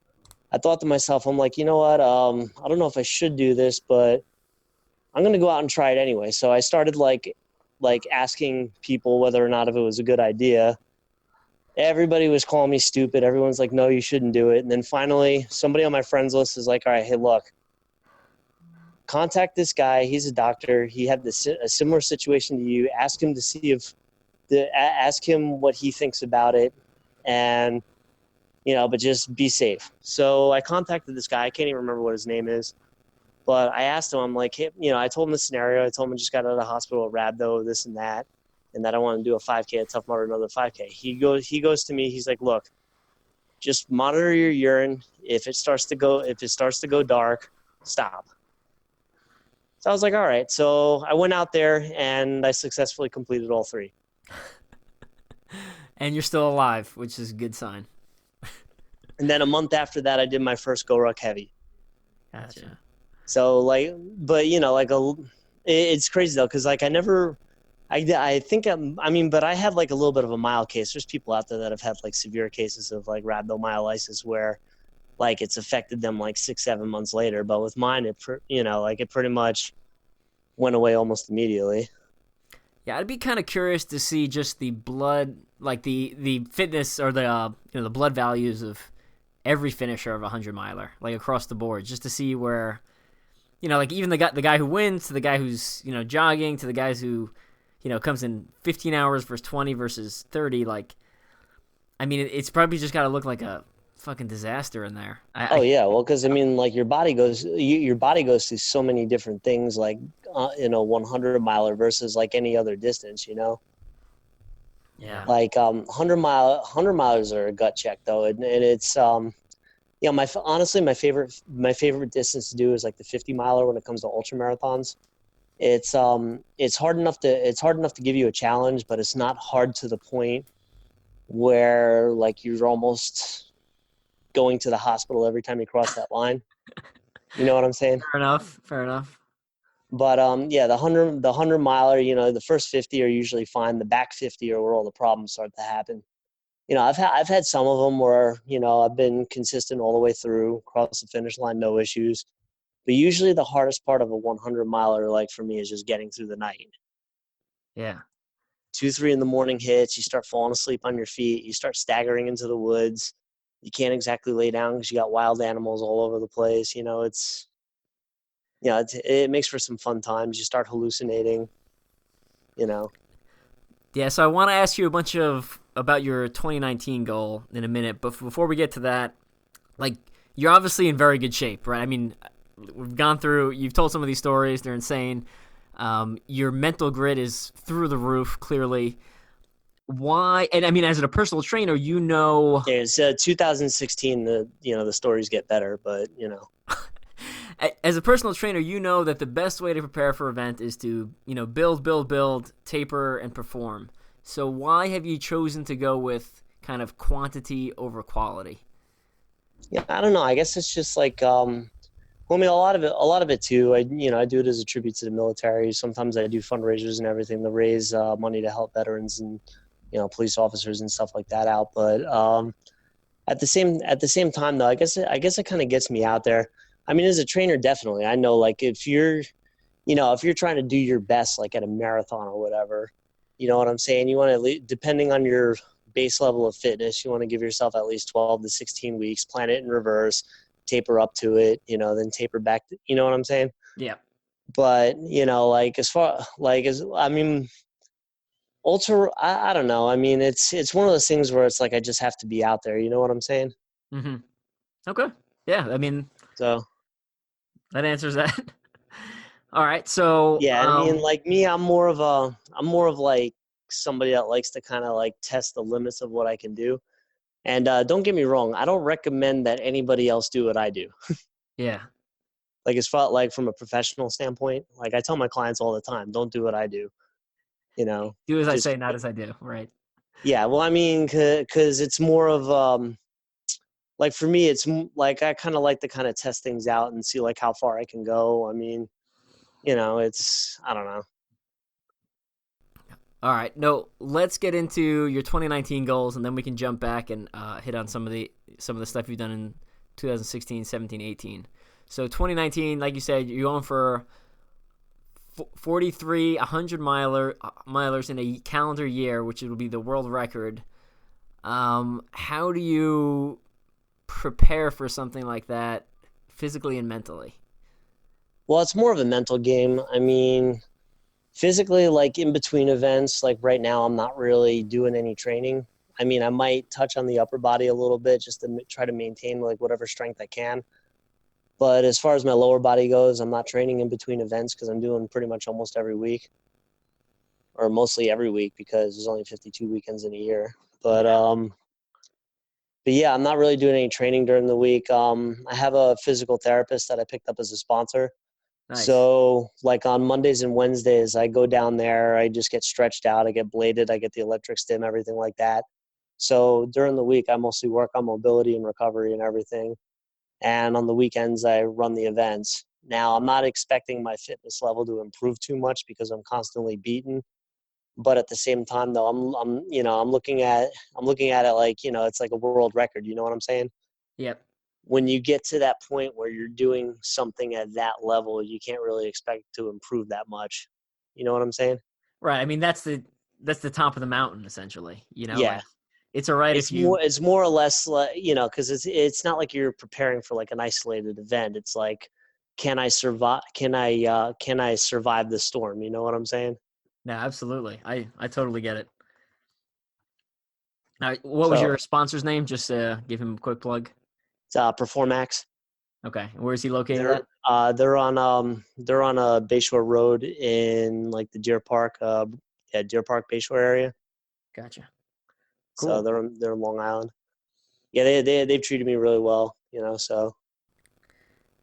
I thought to myself, I'm like, you know what? I don't know if I should do this, but I'm going to go out and try it anyway. So I started like asking people whether or not if it was a good idea. Everybody was calling me stupid. Everyone's like, no, you shouldn't do it. And then finally, somebody on my friends list is like, all right, hey, look, contact this guy. He's a doctor. He had a similar situation to you. Ask him ask him what he thinks about it. And, but just be safe. So I contacted this guy. I can't even remember what his name is. But I asked him, I'm like, hey, I told him the scenario. I told him I just got out of the hospital at rhabdo, this and that I want to do a 5K at Tough Mudder, another 5K. He goes to me. He's like, look, just monitor your urine. If it starts to go dark, stop. So I was like, all right. So I went out there and I successfully completed all 3. And you're still alive, which is a good sign. And then a month after that, I did my first Go Ruck Heavy. Gotcha. So it's crazy though, because like I think but I had like a little bit of a mild case. There's people out there that have had like severe cases of like rhabdomyolysis where like it's affected them like 6-7 months later. But with mine, it pretty much went away almost immediately. Yeah, I'd be kind of curious to see just the blood, like the fitness or the the blood values of every finisher of a 100-miler, like across the board, just to see where, like even the guy who wins to the guy who's jogging to the guys who comes in 15 hours versus 20 versus 30. Like, I mean, it's probably just got to look like a fucking disaster in there. Oh yeah, well, because I mean, like your body goes through so many different things, like 100 miler versus like any other distance, Yeah. Like 100 milers are a gut check though, and it's honestly my favorite distance to do is like the 50 miler when it comes to ultra marathons. It's hard enough to give you a challenge, but it's not hard to the point where like you're almost going to the hospital every time you cross that line. You know what I'm saying? Fair enough. Fair enough. But yeah, the hundred miler, the first 50 are usually fine. The back 50 are where all the problems start to happen. I've had some of them where I've been consistent all the way through, across the finish line, no issues. But usually the hardest part of a 100 miler, like for me, is just getting through the night. Yeah. 2, 3 in the morning hits. You start falling asleep on your feet. You start staggering into the woods. You can't exactly lay down because you got wild animals all over the place. It makes for some fun times. You start hallucinating. You know. Yeah, so I want to ask you a bunch about your 2019 goal in a minute, but before we get to that, like, you're obviously in very good shape, right? I mean, you've told some of these stories, they're insane. Your mental grit is through the roof, clearly. Why? And I mean, as a personal trainer, It's 2016. The stories get better, but as a personal trainer, you know that the best way to prepare for an event is to, build, taper, and perform. So why have you chosen to go with kind of quantity over quality? yeah, I don't know. I guess it's just like, well, I mean, a lot of it too. I do it as a tribute to the military. Sometimes I do fundraisers and everything to raise money to help veterans and police officers and stuff like that out. But at the same time, though, I guess it kind of gets me out there. I mean, as a trainer, definitely. I know, like, if you're trying to do your best, like at a marathon or whatever, you know what I'm saying? You want to, depending on your base level of fitness, you want to give yourself at least 12 to 16 weeks, plan it in reverse, taper up to it, then taper back. You know what I'm saying? Yeah. But, like, as far, like, I mean, ultra, I don't know. I mean, it's one of those things where it's like, I just have to be out there. You know what I'm saying? Mm-hmm. Okay. Yeah, I mean, So, that answers that. All right, so yeah, I mean, like me, I'm more of like somebody that likes to kind of like test the limits of what I can do. And don't get me wrong, I don't recommend that anybody else do what I do. yeah, Like, as far like from a professional standpoint, like I tell my clients all the time, don't do what I do. You know, do as I just say, not as I do. Right. yeah. Well, I mean, because it's more of like for me, like I kind of like to kind of test things out and see like how far I can go. I mean, it's I don't know. All right. No, let's get into your 2019 goals, and then we can jump back and hit on some of the stuff you've done in 2016, 17, 18. So 2019, like you said, you're going for 43 milers in a calendar year, which will be the world record. How do you prepare for something like that physically and mentally? Well, it's more of a mental game. I mean, physically, like in between events, like right now, I'm not really doing any training. I mean, I might touch on the upper body a little bit just to try to maintain like whatever strength I can. But as far as my lower body goes, I'm not training in between events because I'm doing pretty much almost every week, or mostly every week, because there's only 52 weekends in a year. But yeah, I'm not really doing any training during the week. I have a physical therapist that I picked up as a sponsor. Nice. So, like on Mondays and Wednesdays, I go down there, I just get stretched out, I get bladed, I get the electric stim, everything like that. So during the week, I mostly work on mobility and recovery and everything. And on the weekends, I run the events. Now, I'm not expecting my fitness level to improve too much because I'm constantly beaten. But at the same time, though, I'm looking at it like, it's like a world record. You know what I'm saying? Yep. When you get to that point where you're doing something at that level, you can't really expect to improve that much. You know what I'm saying? Right. I mean, that's the top of the mountain, essentially. Yeah. Like, it's all right if It's more you. it's more or less like, because it's not like you're preparing for like an isolated event. It's like, can I survive the storm? You know what I'm saying? No, absolutely. I totally get it. Now, what was So your sponsor's name? Just give him a quick plug. it's Performax. Okay. Where is he located at? They're on a Bayshore Road in like the Deer Park, yeah, Deer Park Bayshore area. Gotcha. So Cool. they're in Long Island. Yeah, they've treated me really well, you know. So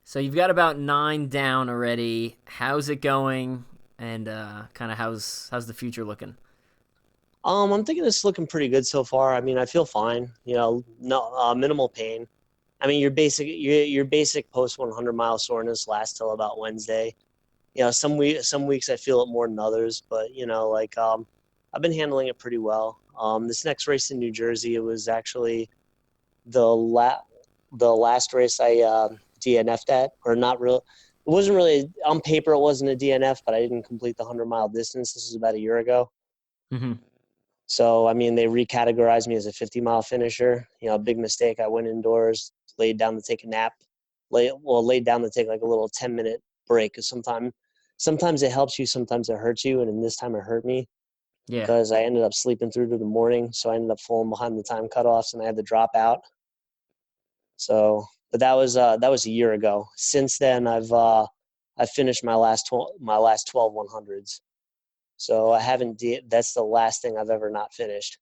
So you've got about 9 down already. How's it going? And kind of how's the future looking? I'm thinking it's looking pretty good so far. I mean, I feel fine. You know, no minimal pain. I mean, your basic post 100-mile soreness lasts till about Wednesday. You know, some weeks I feel it more than others, but you know, like I've been handling it pretty well. This next race in New Jersey, it was actually the la- the last race I DNF'd at, or not real. It wasn't really on paper. It wasn't a DNF, but I didn't complete the 100-mile distance. This was about a year ago. Hmm. So I mean, they recategorized me as a 50-mile finisher. You know, big mistake. I went indoors, laid down to take a nap. Laid down to take like a little 10-minute break. Because sometimes it helps you, sometimes it hurts you, and in this time it hurt me Yeah. because I ended up sleeping through to the morning. So I ended up falling behind the time cutoffs, and I had to drop out. So, but that was a year ago. Since then, I finished my last 12 100s. So I haven't. That's the last thing I've ever not finished.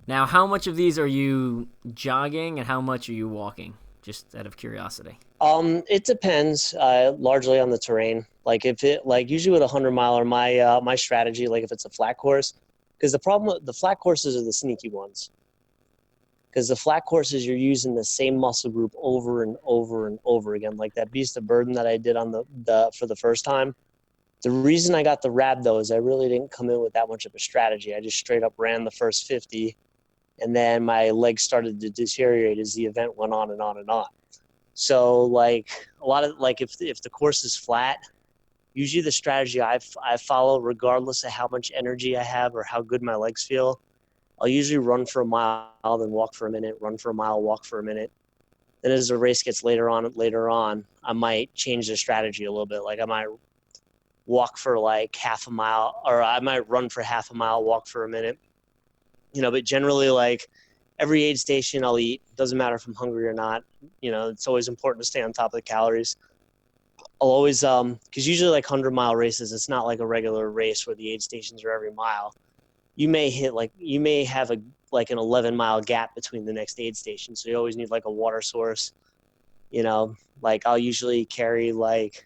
Now, how much of these are you jogging and how much are you walking? Just out of curiosity. It depends largely on the terrain. Like if it like usually with a 100-miler, my strategy, like if it's a flat course, because the problem with the flat courses are the sneaky ones. Because the flat courses, you're using the same muscle group over and over and over again. Like that beast of burden that I did on the for the first time. The reason I got the rab though is I really didn't come in with that much of a strategy. I just straight up ran the first 50, and then my legs started to deteriorate as the event went on and on and on. So like a lot of like if the course is flat, usually the strategy I follow, regardless of how much energy I have or how good my legs feel, I'll usually run for a mile, then walk for a minute, run for a mile, walk for a minute. Then as the race gets later on, I might change the strategy a little bit. Like I might walk for like half a mile, or I might run for half a mile, walk for a minute. You know, but generally like every aid station I'll eat. Doesn't matter if I'm hungry or not. You know, it's always important to stay on top of the calories. I'll always because usually like 100-mile races, it's not like a regular race where the aid stations are every mile. You may have a like an 11-mile gap between the next aid station, so you always need like a water source. You know, like I'll usually carry like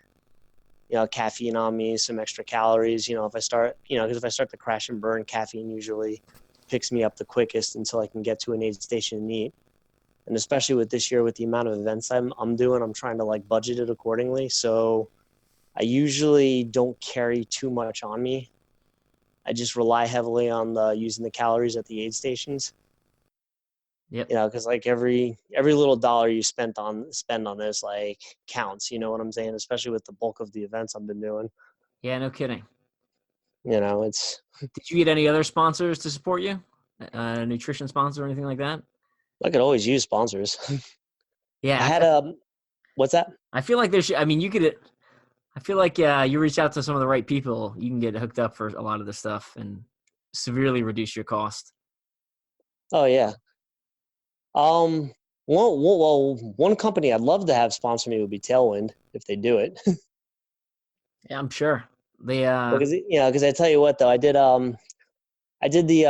caffeine on me, some extra calories. You know, if I start because if I start to crash and burn, caffeine usually picks me up the quickest until I can get to an aid station and eat. And especially with this year, with the amount of events I'm doing, I'm trying to like budget it accordingly. So I usually don't carry too much on me. I just rely heavily on using the calories at the aid stations. Yep. You know, because like every little dollar you spend on this like counts. You know what I'm saying? Especially with the bulk of the events I've been doing. Yeah, no kidding. You know, it's Did you get any other sponsors to support you? A nutrition sponsor or anything like that? I could always use sponsors. I Yeah, had a what's that? I feel like there should. I mean, you could. I feel like you reach out to some of the right people, you can get hooked up for a lot of this stuff and severely reduce your cost. Oh yeah. Um. One company I'd love to have sponsor me would be Tailwind if they do it. Yeah, I'm sure they. Because because I tell you what though, I did the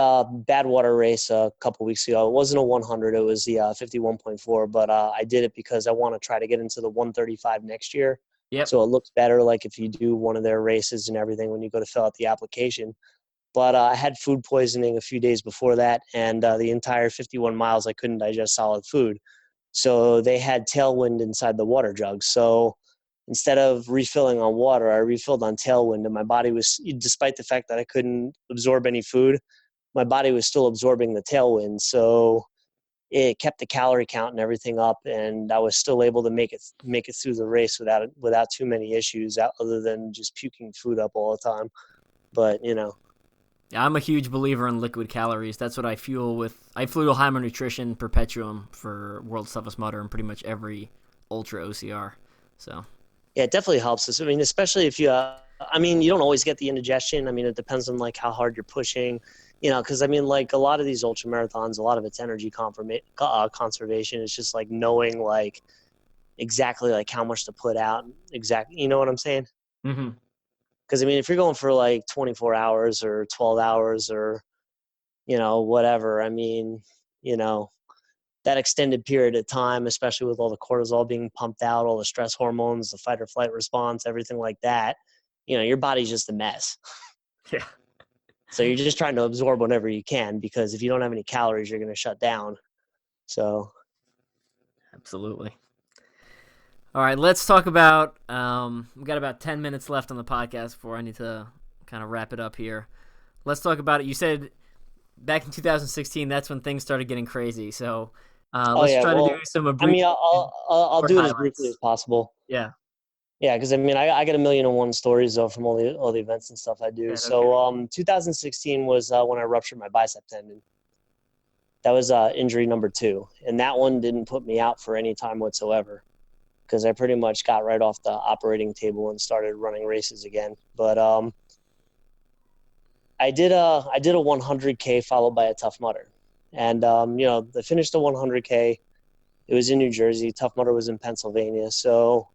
Badwater race a couple weeks ago. It wasn't a 100; it was the 51.4. But I did it because I want to try to get into the 135 next year, Yep. so it looks better. Like if you do one of their races and everything when you go to fill out the application. But I had food poisoning a few days before that, and the entire 51 miles I couldn't digest solid food. So they had Tailwind inside the water jug. So instead of refilling on water, I refilled on Tailwind, and my body was, despite the fact that I couldn't absorb any food, my body was still absorbing the Tailwind. So it kept the calorie count and everything up, and I was still able to make it through the race without too many issues, other than just puking food up all the time. But Yeah, I'm a huge believer in liquid calories. That's what I fuel with. I fuel Heimer Nutrition Perpetuum for World's Toughest Mudder and pretty much every ultra OCR. So yeah, it definitely helps us. I mean, especially if you I mean, you don't always get the indigestion. I mean, it depends on like how hard you're pushing, because I mean, like a lot of these ultra marathons, a lot of it's energy conservation. It's just like knowing like exactly like how much to put out. Exactly, you know what I'm saying? Mm-hmm. Because I mean, if you're going for like 24 hours or 12 hours or whatever, I mean, you know, that extended period of time, especially with all the cortisol being pumped out, all the stress hormones, the fight or flight response, everything like that, your body's just a mess. Yeah, So you're just trying to absorb whenever you can, because if you don't have any calories, you're going to shut down. So, absolutely. All right, let's talk about. We've got about 10 minutes left on the podcast before I need to kind of wrap it up here. Let's talk about it. You said back in 2016, that's when things started getting crazy. So oh let's yeah, try to do well, some I mean, I'll short do it as briefly as highlights. possible. Yeah. Yeah, because I mean, I got a million and one stories though from all the events and stuff I do. Yeah. No kidding. So, 2016 was when I ruptured my bicep tendon. That was injury number 2, and that one didn't put me out for any time whatsoever, because I pretty much got right off the operating table and started running races again. But I did a 100K followed by a Tough Mudder, and I finished the 100K. It was in New Jersey. Tough Mudder was in Pennsylvania. So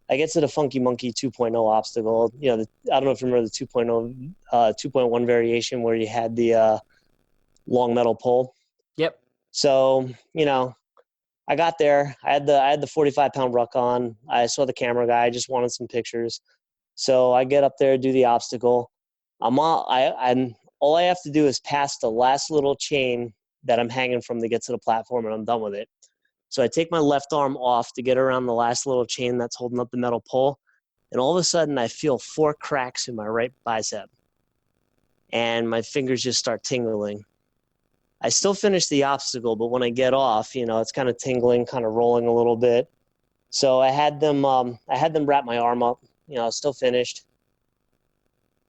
I get to the Funky Monkey 2.0 obstacle. I don't know if you remember the 2.0, 2.1 variation where you had the long metal pole. Yep. So I got there. I had the 45-pound ruck on. I saw the camera guy. I just wanted some pictures. So I get up there, do the obstacle. All I have to do is pass the last little chain that I'm hanging from to get to the platform, and I'm done with it. So I take my left arm off to get around the last little chain that's holding up the metal pole, and all of a sudden I feel 4 cracks in my right bicep, and my fingers just start tingling. I still finish the obstacle, but when I get off, it's kind of tingling, kind of rolling a little bit. So I had them wrap my arm up. Still finished.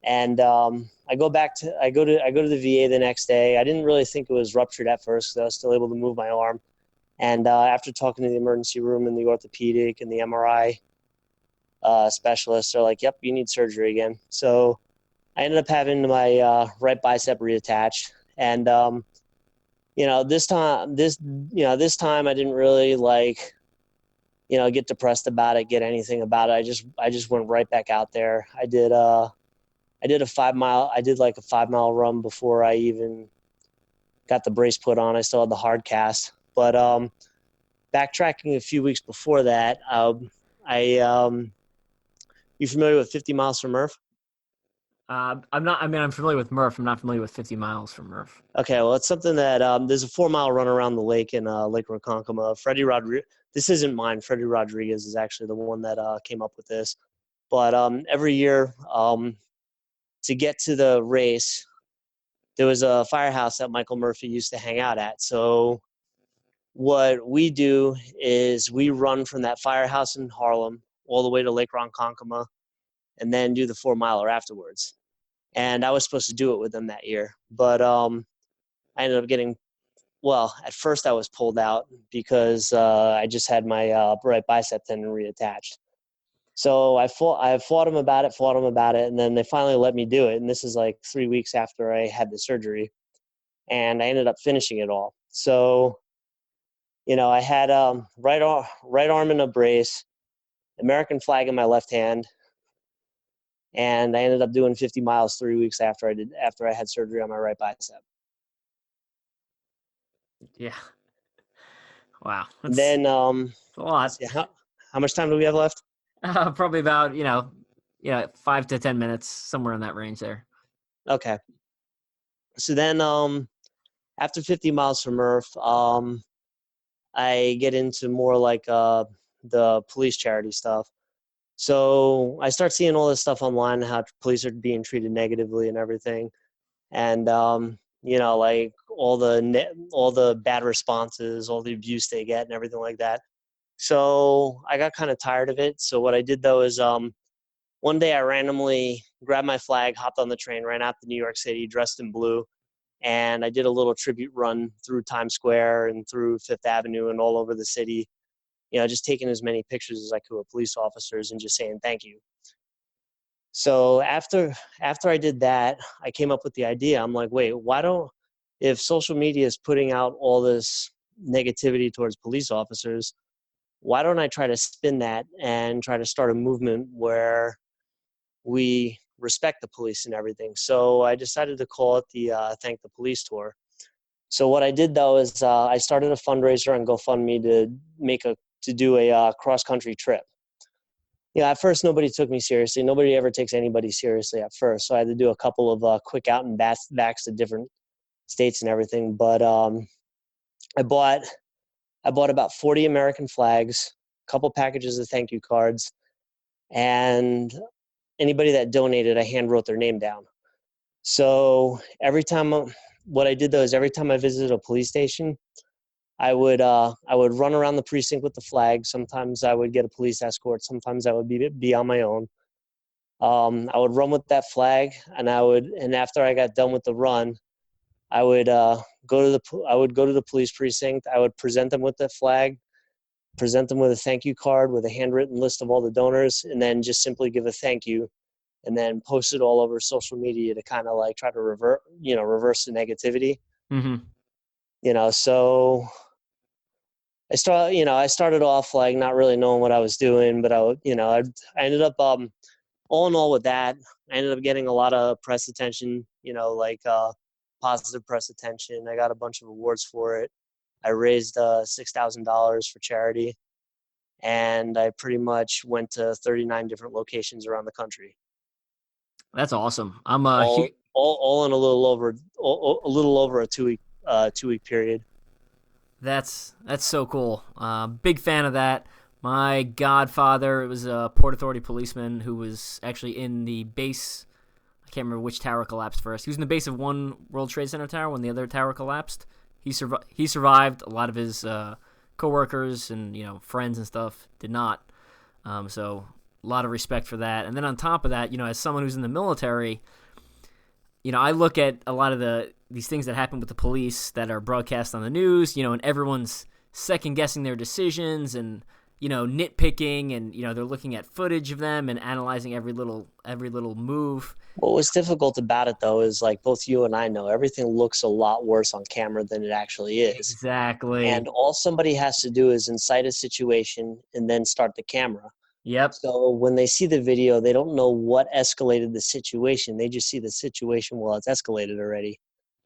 And I go to the VA the next day. I didn't really think it was ruptured at first, because I was still able to move my arm. And after talking to the emergency room and the orthopedic and the MRI specialists, they're like, "Yep, you need surgery again." So I ended up having my right bicep reattached. And this time I didn't really get depressed about it, get anything about it. I just went right back out there. I did a 5 mile. I did like a 5 mile run before I even got the brace put on. I still had the hard cast, but backtracking a few weeks before that, you familiar with 50 miles from Murph? I'm not. I mean, I'm familiar with Murph. I'm not familiar with 50 miles from Murph. Okay, well, it's something that there's a 4 mile run around the lake in Lake Ronkonkoma. This isn't mine. Freddie Rodriguez is actually the one that came up with this. But every year, to get to the race, there was a firehouse that Michael Murphy used to hang out at. So what we do is we run from that firehouse in Harlem all the way to Lake Ronkonkoma, and then do the 4 miler afterwards. And I was supposed to do it with them that year, but I ended up getting, well, at first I was pulled out because I just had my right bicep tendon reattached. So I fought them about it, and then they finally let me do it. And this is like 3 weeks after I had the surgery, and I ended up finishing it all. So, I had right arm in a brace, American flag in my left hand, and I ended up doing 50 miles 3 weeks after I had surgery on my right bicep. Yeah. Wow. And That's then a lot. let's see, how much time do we have left? Probably about 5 to 10 minutes, somewhere in that range there. Okay. So then after 50 miles from Murph, I get into more like the police charity stuff. So I start seeing all this stuff online, how police are being treated negatively and everything, and like all the bad responses, all the abuse they get, and everything like that. So I got kind of tired of it. So what I did though is one day I randomly grabbed my flag, hopped on the train, ran out to New York City, dressed in blue, and I did a little tribute run through Times Square and through Fifth Avenue and all over the city. Just taking as many pictures as I could with police officers and just saying thank you. So after I did that, I came up with the idea. I'm like, wait, why don't, if social media is putting out all this negativity towards police officers, why don't I try to spin that and try to start a movement where we respect the police and everything? So I decided to call it the Thank the Police Tour. So what I did though is I started a fundraiser on GoFundMe to do a cross country trip. Yeah, at first nobody took me seriously. Nobody ever takes anybody seriously at first. So I had to do a couple of quick out and backs to different states and everything. But I bought about 40 American flags, a couple packages of thank you cards, and anybody that donated, I hand wrote their name down. So what I did though is every time I visited a police station, I would run around the precinct with the flag. Sometimes I would get a police escort. Sometimes I would be on my own. I would run with that flag, and after I got done with the run, I would go to the police precinct. I would present them with the flag, present them with a thank you card with a handwritten list of all the donors, and then just simply give a thank you, and then post it all over social media to kind of like try to reverse the negativity. Mm-hmm. So I started off like not really knowing what I was doing, but I ended up, all in all with that, I ended up getting a lot of press attention, positive press attention. I got a bunch of awards for it. I raised $6,000 for charity, and I pretty much went to 39 different locations around the country. That's awesome. I'm a All, all in a little over a 2 week period. That's so cool. Big fan of that. My godfather was a Port Authority policeman who was actually in the base. I can't remember which tower collapsed first. He was in the base of one World Trade Center tower when the other tower collapsed. He survived. A lot of his coworkers and friends and stuff did not. So a lot of respect for that. And then on top of that, as someone who's in the military, I look at a lot of these things that happen with the police that are broadcast on the news, and everyone's second guessing their decisions and nitpicking, and they're looking at footage of them and analyzing every little move. What was difficult about it though is like both you and I know everything looks a lot worse on camera than it actually is. Exactly. And all somebody has to do is incite a situation and then start the camera. Yep. So when they see the video, they don't know what escalated the situation. They just see the situation while it's escalated already.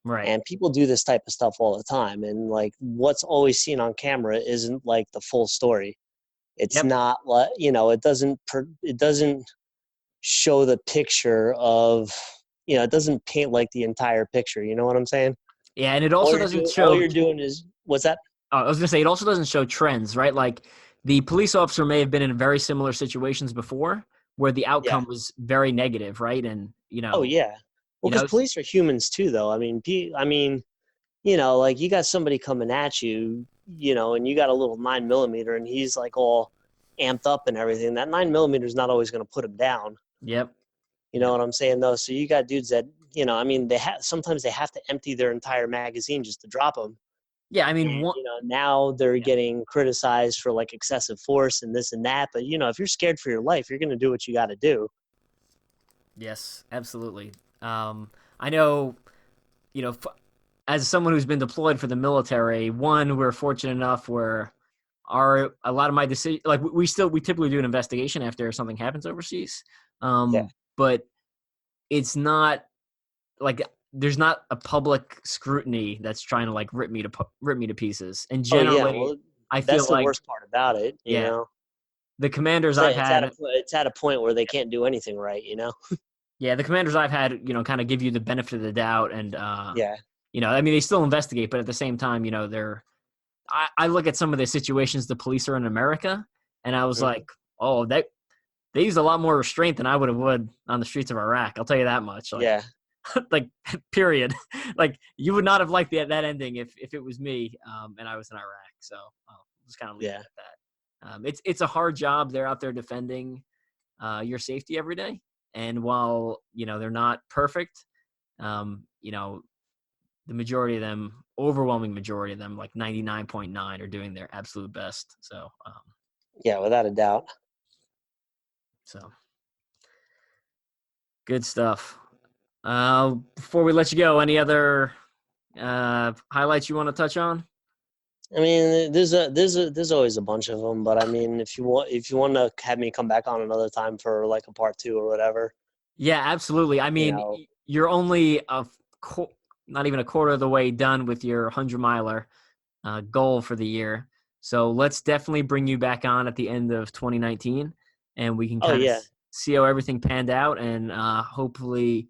Right. And people do this type of stuff all the time. And like what's always seen on camera isn't like the full story. It's not like, it doesn't show the picture of, it doesn't paint like the entire picture. You know what I'm saying? Yeah. And it also doesn't show. All you're doing is, what's that? I was going to say, it also doesn't show trends, right? Like the police officer may have been in very similar situations before where the outcome was very negative, right? And, Oh, yeah. Well, because police are humans too, though. I mean, like you got somebody coming at you, and you got a little 9mm and he's like all amped up and everything. That 9mm is not always going to put him down. Yep. You know what I'm saying, though? So you got dudes that, sometimes they have to empty their entire magazine just to drop them. Yeah, I mean, And, now they're getting criticized for like excessive force and this and that. But if you're scared for your life, you're going to do what you got to do. Yes, absolutely. I know, as someone who's been deployed for the military, we're fortunate enough where a lot of my decision, like we typically do an investigation after something happens overseas. But it's not like there's not a public scrutiny that's trying to like rip me to pieces. And generally, I feel that's the worst part about it. You know, the commanders I've had, it's at a point where they can't do anything right. Yeah, the commanders I've had, kind of give you the benefit of the doubt, and they still investigate, but at the same time, I look at some of the situations the police are in America, and I was like, oh, they use a lot more restraint than I would on the streets of Iraq. I'll tell you that much. Like, like, period. Like, you would not have liked that ending if it was me, and I was in Iraq. So I'll just kind of leave it at that. It's a hard job. They're out there defending your safety every day. And while, they're not perfect, the majority of them, overwhelming majority of them, like 99.9 are doing their absolute best. So, without a doubt. So Good stuff. Before we let you go, any other highlights you want to touch on? I mean, there's always a bunch of them, but I mean, if you want to have me come back on another time for like a part two or whatever, Yeah, absolutely. I you mean, know. you're only not even a quarter of the way done with your 100-miler goal for the year. So let's definitely bring you back on at the end of 2019, and we can Oh kind of yeah, see how everything panned out, and hopefully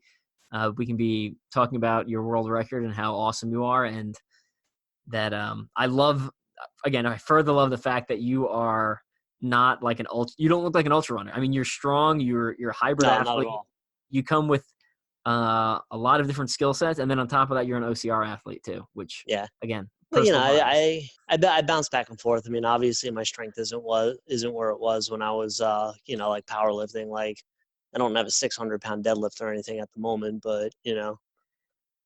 we can be talking about your world record and how awesome you are, and that I love. Again, I further love the fact that you are not like an ultra. You don't look like an ultra runner. I mean, you're strong. You're a hybrid no, not at athlete. all. You come with a lot of different skill sets, and then on top of that, you're an OCR athlete too, which Yeah. again, Well, personal bias. I bounce back and forth. I mean, obviously my strength isn't where it was when I was like powerlifting. Like I don't have a 600-pound deadlift or anything at the moment, but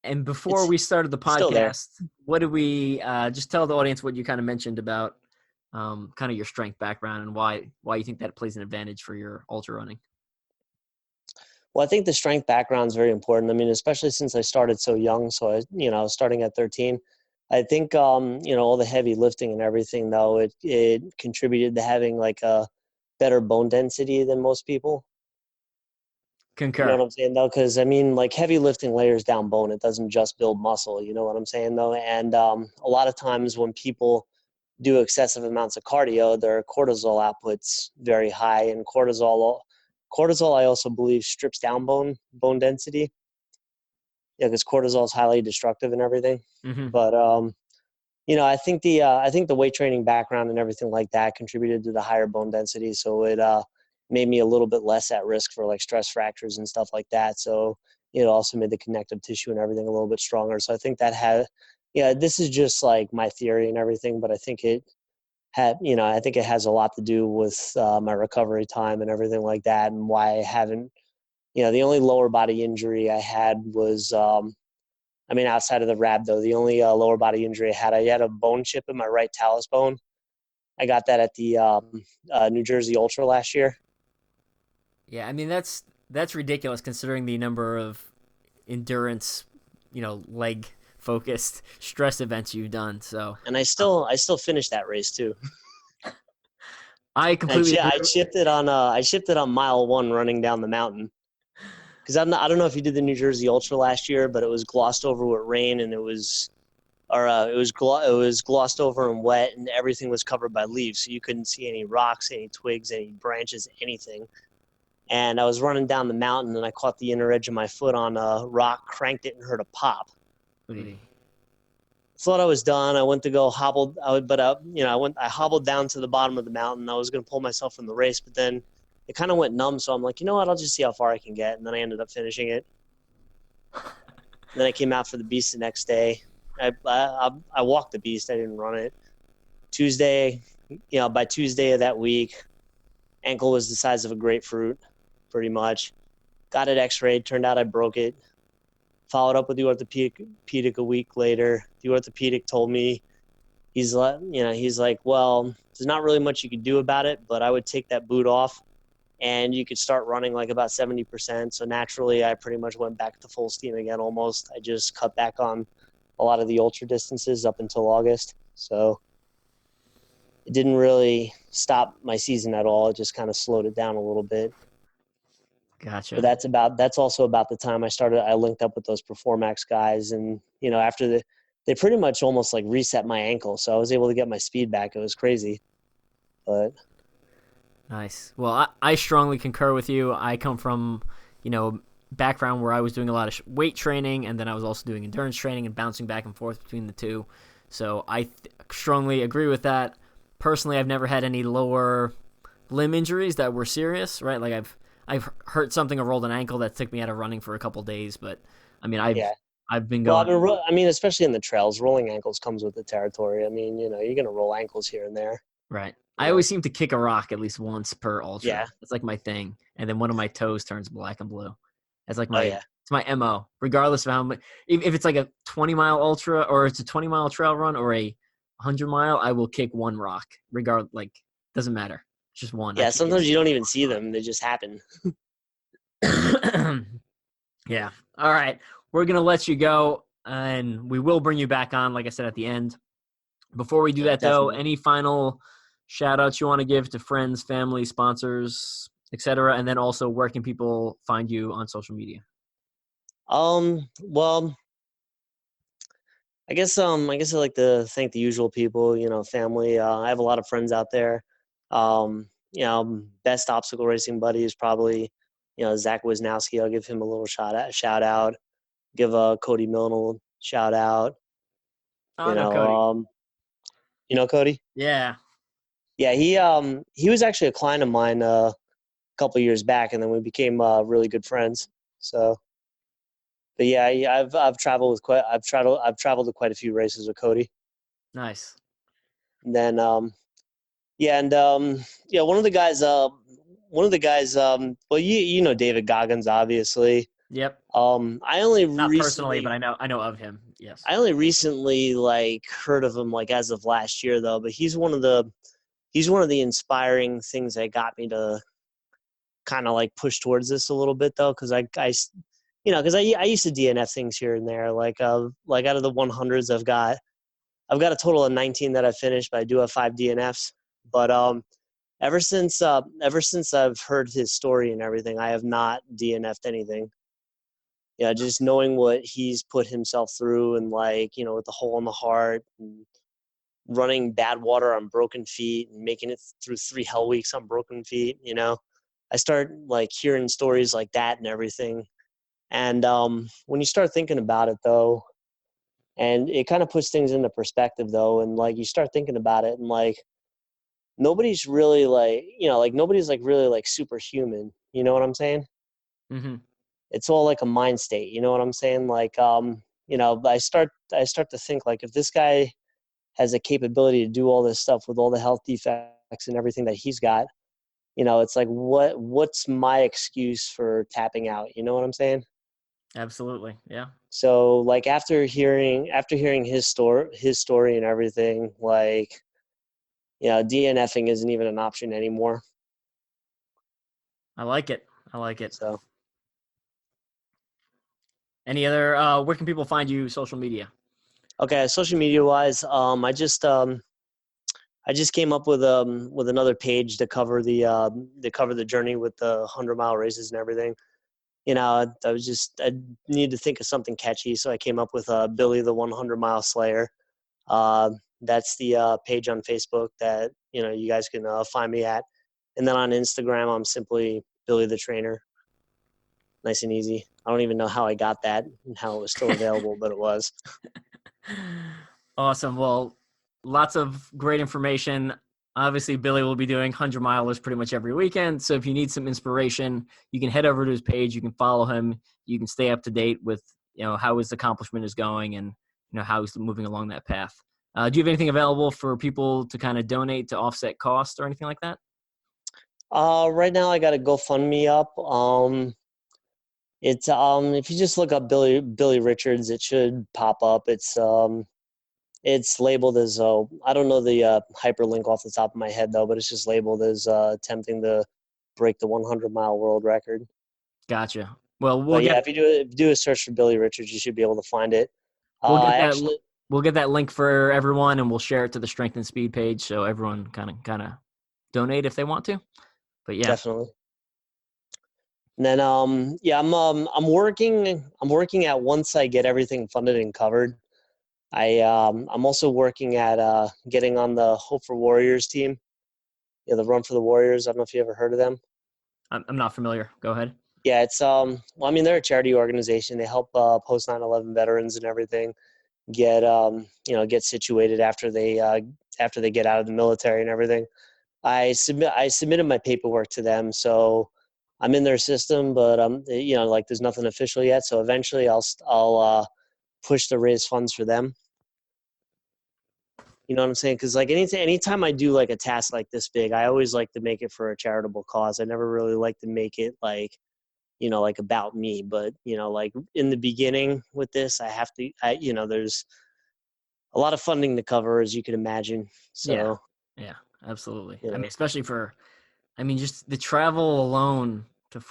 And before it's we started the still there. podcast, what did we just tell the audience what you kind of mentioned about kind of your strength background and why you think that plays an advantage for your ultra running? Well, I think the strength background is very important. I mean, especially since I started so young. So starting at 13, I think all the heavy lifting and everything though it contributed to having like a better bone density than most people. You know Concur. what I'm saying though? Because I mean, like heavy lifting layers down bone. It doesn't just build muscle. You know what I'm saying though? And a lot of times when people do excessive amounts of cardio, their cortisol output's very high, and cortisol I also believe strips down bone density. Yeah, because cortisol is highly destructive and everything. Mm-hmm. But I think the weight training background and everything like that contributed to the higher bone density. So it made me a little bit less at risk for like stress fractures and stuff like that. So it also made the connective tissue and everything a little bit stronger. So I think that had, yeah, this is just like my theory and everything, but I think I think it has a lot to do with my recovery time and everything like that, and why I haven't, the only lower body injury I had was outside of the rhabdo, the only lower body injury I had a bone chip in my right talus bone. I got that at the New Jersey Ultra last year. Yeah, I mean that's ridiculous considering the number of endurance, leg focused stress events you've done. So And I still finished that race too. I completely agree. I chipped it on mile one running down the mountain. Because I don't know if you did the New Jersey Ultra last year, but it was glossed over with rain, and it was glossed over and wet, and everything was covered by leaves, so you couldn't see any rocks, any twigs, any branches, anything. And I was running down the mountain, and I caught the inner edge of my foot on a rock, cranked it, and heard a pop. Thought I was done. I went to go hobbled, I hobbled down to the bottom of the mountain. I was going to pull myself from the race, but then it kind of went numb. So I'm like, you know what? I'll just see how far I can get. And then I ended up finishing it. Then I came out for the beast the next day. I walked the beast. I didn't run it. Tuesday, by Tuesday of that week, ankle was the size of a grapefruit, pretty much. Got it x-rayed. Turned out I broke it. Followed up with the orthopedic a week later. The orthopedic told me, he's like, well, there's not really much you could do about it, but I would take that boot off and you could start running like about 70%. So naturally, I pretty much went back to full steam again almost. I just cut back on a lot of the ultra distances up until August. So it didn't really stop my season at all. It just kind of slowed it down a little bit. Gotcha. But that's also about the time I linked up with those Performax guys, and after they pretty much almost like reset my ankle, so I was able to get my speed back. It was crazy. But Nice. Well, I strongly concur with you. I come from, background where I was doing a lot of weight training, and then I was also doing endurance training and bouncing back and forth between the two. So I strongly agree with that. Personally, I've never had any lower limb injuries that were serious, right? Like I've hurt something or rolled an ankle that took me out of running for a couple of days, but I mean, yeah. I've been Well, going. especially in the trails, rolling ankles comes with the territory. I mean, you're gonna roll ankles here and there. Right. You I know. always seem to kick a rock at least once per Yeah. ultra. It's like my thing. And then one of my toes turns black and blue. It's like Oh yeah. it's my MO, regardless of how much, if it's like a 20-mile ultra or it's a 20-mile trail run or a 100-mile, I will kick one rock, doesn't matter. It's just one. I Yeah. kick it. Sometimes you don't even see them; they just happen. Yeah. All right. We're going to let you go, and we will bring you back on, like I said, at the end. Before we do Yeah, that, though, definitely. any final shout outs you want to give to friends, family, sponsors, etc.? And then also, where can people find you on social media? Well, I guess I like to thank the usual people, family. I have a lot of friends out there. Best obstacle racing buddy is probably, Zach Wisnowski. I'll give him a little shout out. Give Cody Milne a little shout out. Oh, You I know know, Cody. Cody. Yeah. Yeah, he was actually a client of mine a couple years back, and then we became really good friends. So, but yeah, I've traveled to quite a few races with Cody. Nice. And then yeah, and yeah, one of the guys, well, you know David Goggins, obviously. Yep. I only Not personally, but recently I know of him. Yes. I only recently like heard of him like as of last year though, but he's one of the inspiring things that got me to kind of like push towards this a little bit though, because I used to DNF things here and there, like out of the 100s I've got a total of 19 that I finished, but I do have 5 DNFs. But ever since I've heard his story and everything, I have not DNF'd anything. Yeah, just knowing what he's put himself through, and like, with the hole in the heart and running bad water on broken feet and making it through 3 hell weeks on broken feet, I start like hearing stories like that and everything. And when you start thinking about it though, and it kind of puts things into perspective though, and like you start thinking about it, and like nobody's really like, like nobody's like really like superhuman, you know what I'm saying? Mm-hmm. It's all like a mind state, you know what I'm saying? Like I start to think like if this guy has a capability to do all this stuff with all the health defects and everything that he's got, it's like what's my excuse for tapping out, you know what I'm saying? Absolutely. Yeah. So like after hearing his story and everything, like, DNFing isn't even an option anymore. I like it. I like it. So Any other? Where can people find you? Social media. okay, social media wise, I just came up with another page to cover the journey with the 100-mile races and everything. I needed to think of something catchy, so I came up with Billy the 100-mile Slayer. Uh, that's the page on Facebook that you guys can find me at, and then on Instagram I'm simply Billy the Trainer. Nice and easy. I don't even know how I got that and how it was still available, but it was. Awesome. Well, lots of great information. Obviously, Billy will be doing 100 milers pretty much every weekend. So if you need some inspiration, you can head over to his page. You can follow him. You can stay up to date with how his accomplishment is going and how he's moving along that path. Do you have anything available for people to kind of donate to offset costs or anything like that? Right now I got a GoFundMe up. It's if you just look up Billy Richards, it should pop up. It's labeled as I don't know the hyperlink off the top of my head though, but it's just labeled as attempting to break the 100-mile world record. Gotcha. Well, we'll But yeah, get if you do a search for Billy Richards, you should be able to find it. we'll get that Actually, we'll get that link for everyone, and we'll share it to the Strength and Speed page so everyone kind of donate if they want to. But yeah, definitely. And then yeah, I'm working at once I get everything funded and covered. I'm also working at getting on the Hope for Warriors team. Yeah, the Run for the Warriors. I don't know if you ever heard of them. I'm not familiar. Go ahead. Yeah, it's well, I mean, they're a charity organization. They help post 9/11 veterans and everything get situated after they get out of the military and everything. I submitted my paperwork to them, so I'm in their system, but like there's nothing official yet. So eventually I'll push to raise funds for them. You know what I'm saying? Because like anytime I do like a task like this big, I always like to make it for a charitable cause. I never really like to make it like like about me. But like in the beginning with this, I have to. There's a lot of funding to cover, as you can imagine. Yeah, So yeah, absolutely. you I mean, know, especially just the travel alone to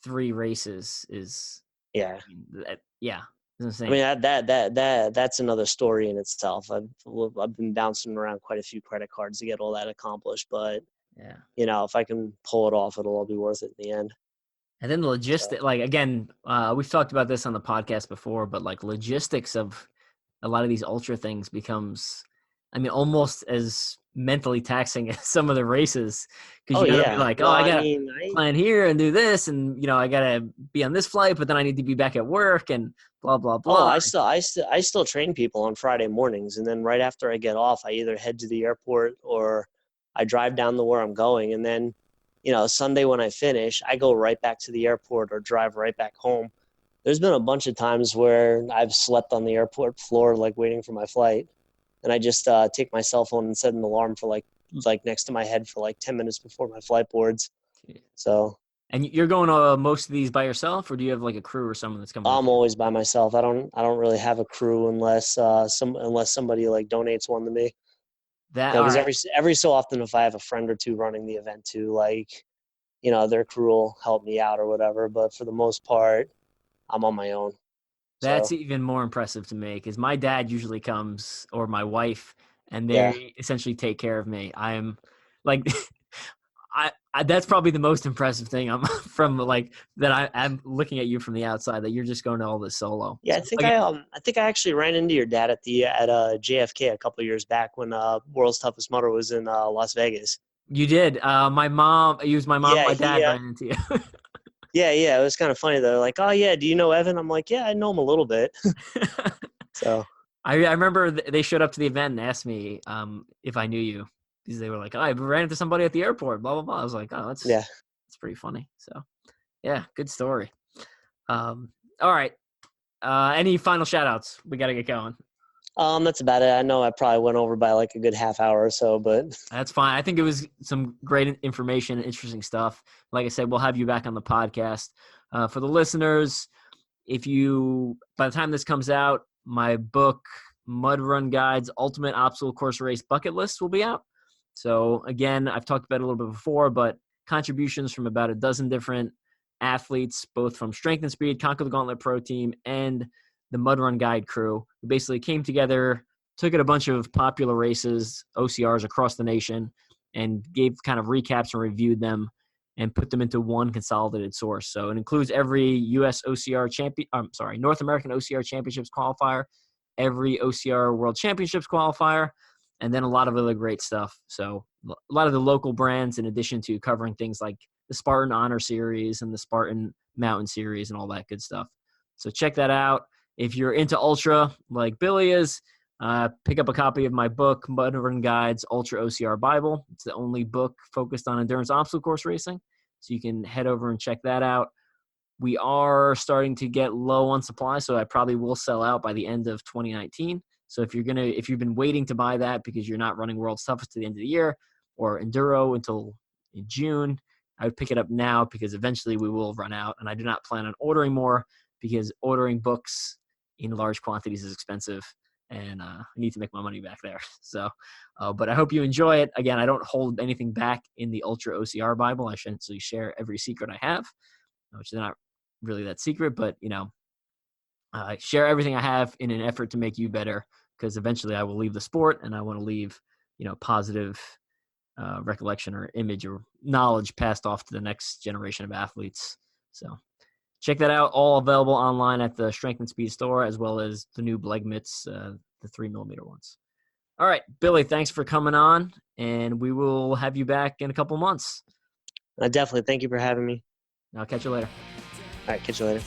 3 races is, Yeah. yeah, it's insane. I mean, that's another story in itself. I've been bouncing around quite a few credit cards to get all that accomplished, but Yeah. if I can pull it off, it'll all be worth it in the end. And then the So, logistic, like, again, we've talked about this on the podcast before, but like logistics of a lot of these ultra things becomes, I mean, almost as mentally taxing as some of the races, because oh you got to be yeah, like, oh, no, I I got to mean, plan here and do this, and I got to be on this flight, but then I need to be back at work and blah blah oh, blah. I still train people on Friday mornings, and then right after I get off, I either head to the airport or I drive down to where I'm going, and then, Sunday when I finish, I go right back to the airport or drive right back home. There's been a bunch of times where I've slept on the airport floor, like waiting for my flight, and I just take my cell phone and set an alarm for like next to my head for like 10 minutes before my flight boards. So And you're going to most of these by yourself, or do you have like a crew or someone that's coming with I'm you? always by myself. I don't really have a crew unless unless somebody like donates one to me. That all Because right. every so often, if I have a friend or two running the event too, like, their crew will help me out or whatever. But for the most part, I'm on my own. That's So even more impressive to me because my dad usually comes, or my wife, and yeah. they essentially take care of me. I'm like, I that's probably the most impressive thing. I'm from like that. I'm looking at you from the outside that you're just going to all this solo. Yeah, So again, I think I actually ran into your dad at JFK a couple of years back when World's Toughest Mudder was in Las Vegas. you did. My mom, it was my mom, and Yeah, my dad ran into you. yeah. It was kind of funny though. Like, oh yeah, do you know Evan? I'm like, yeah, I know him a little bit. So I remember they showed up to the event and asked me if I knew you because they were like, oh, I ran into somebody at the airport, blah blah blah. I was like, oh, that's yeah. pretty funny. So yeah, good story. All right. Any final shout outs? We got to get going. That's about it. I know I probably went over by like a good half hour or so, but That's fine. I think it was some great information, interesting stuff. Like I said, we'll have you back on the podcast. For the listeners, by the time this comes out, my book, Mud Run Guides Ultimate Obstacle Course Race Bucket List will be out. So again, I've talked about it a little bit before, but contributions from about a dozen different athletes, both from Strength and Speed, Conquer the Gauntlet Pro Team, and the Mud Run Guide crew, who basically came together, took at a bunch of popular races, OCRs across the nation, and gave kind of recaps and reviewed them and put them into one consolidated source. So it includes every U.S. North American OCR Championships qualifier, every OCR World Championships qualifier, and then a lot of other great stuff. So a lot of the local brands, in addition to covering things like the Spartan Honor Series and the Spartan Mountain Series and all that good stuff. So check that out. If you're into ultra like Billy is, pick up a copy of my book, Mud Run Guides Ultra OCR Bible. It's the only book focused on endurance obstacle course racing. So you can head over and check that out. We are starting to get low on supply, so I probably will sell out by the end of 2019. So if you've been waiting to buy that because you're not running World's Toughest to the end of the year or Enduro until June, I would pick it up now because eventually we will run out, and I do not plan on ordering more because ordering books in large quantities is expensive, and I need to make my money back there. So, but I hope you enjoy it. Again, I don't hold anything back in the Ultra OCR Bible. I essentially share every secret I have, which is not really that secret, but share everything I have in an effort to make you better, because eventually I will leave the sport and I want to leave, positive recollection or image or knowledge passed off to the next generation of athletes. So check that out. All available online at the Strength and Speed store, as well as the new Bleg mitts, the 3mm ones. All right, Billy, thanks for coming on, and we will have you back in a couple months. definitely thank you for having me. I'll catch you later. All right, catch you later.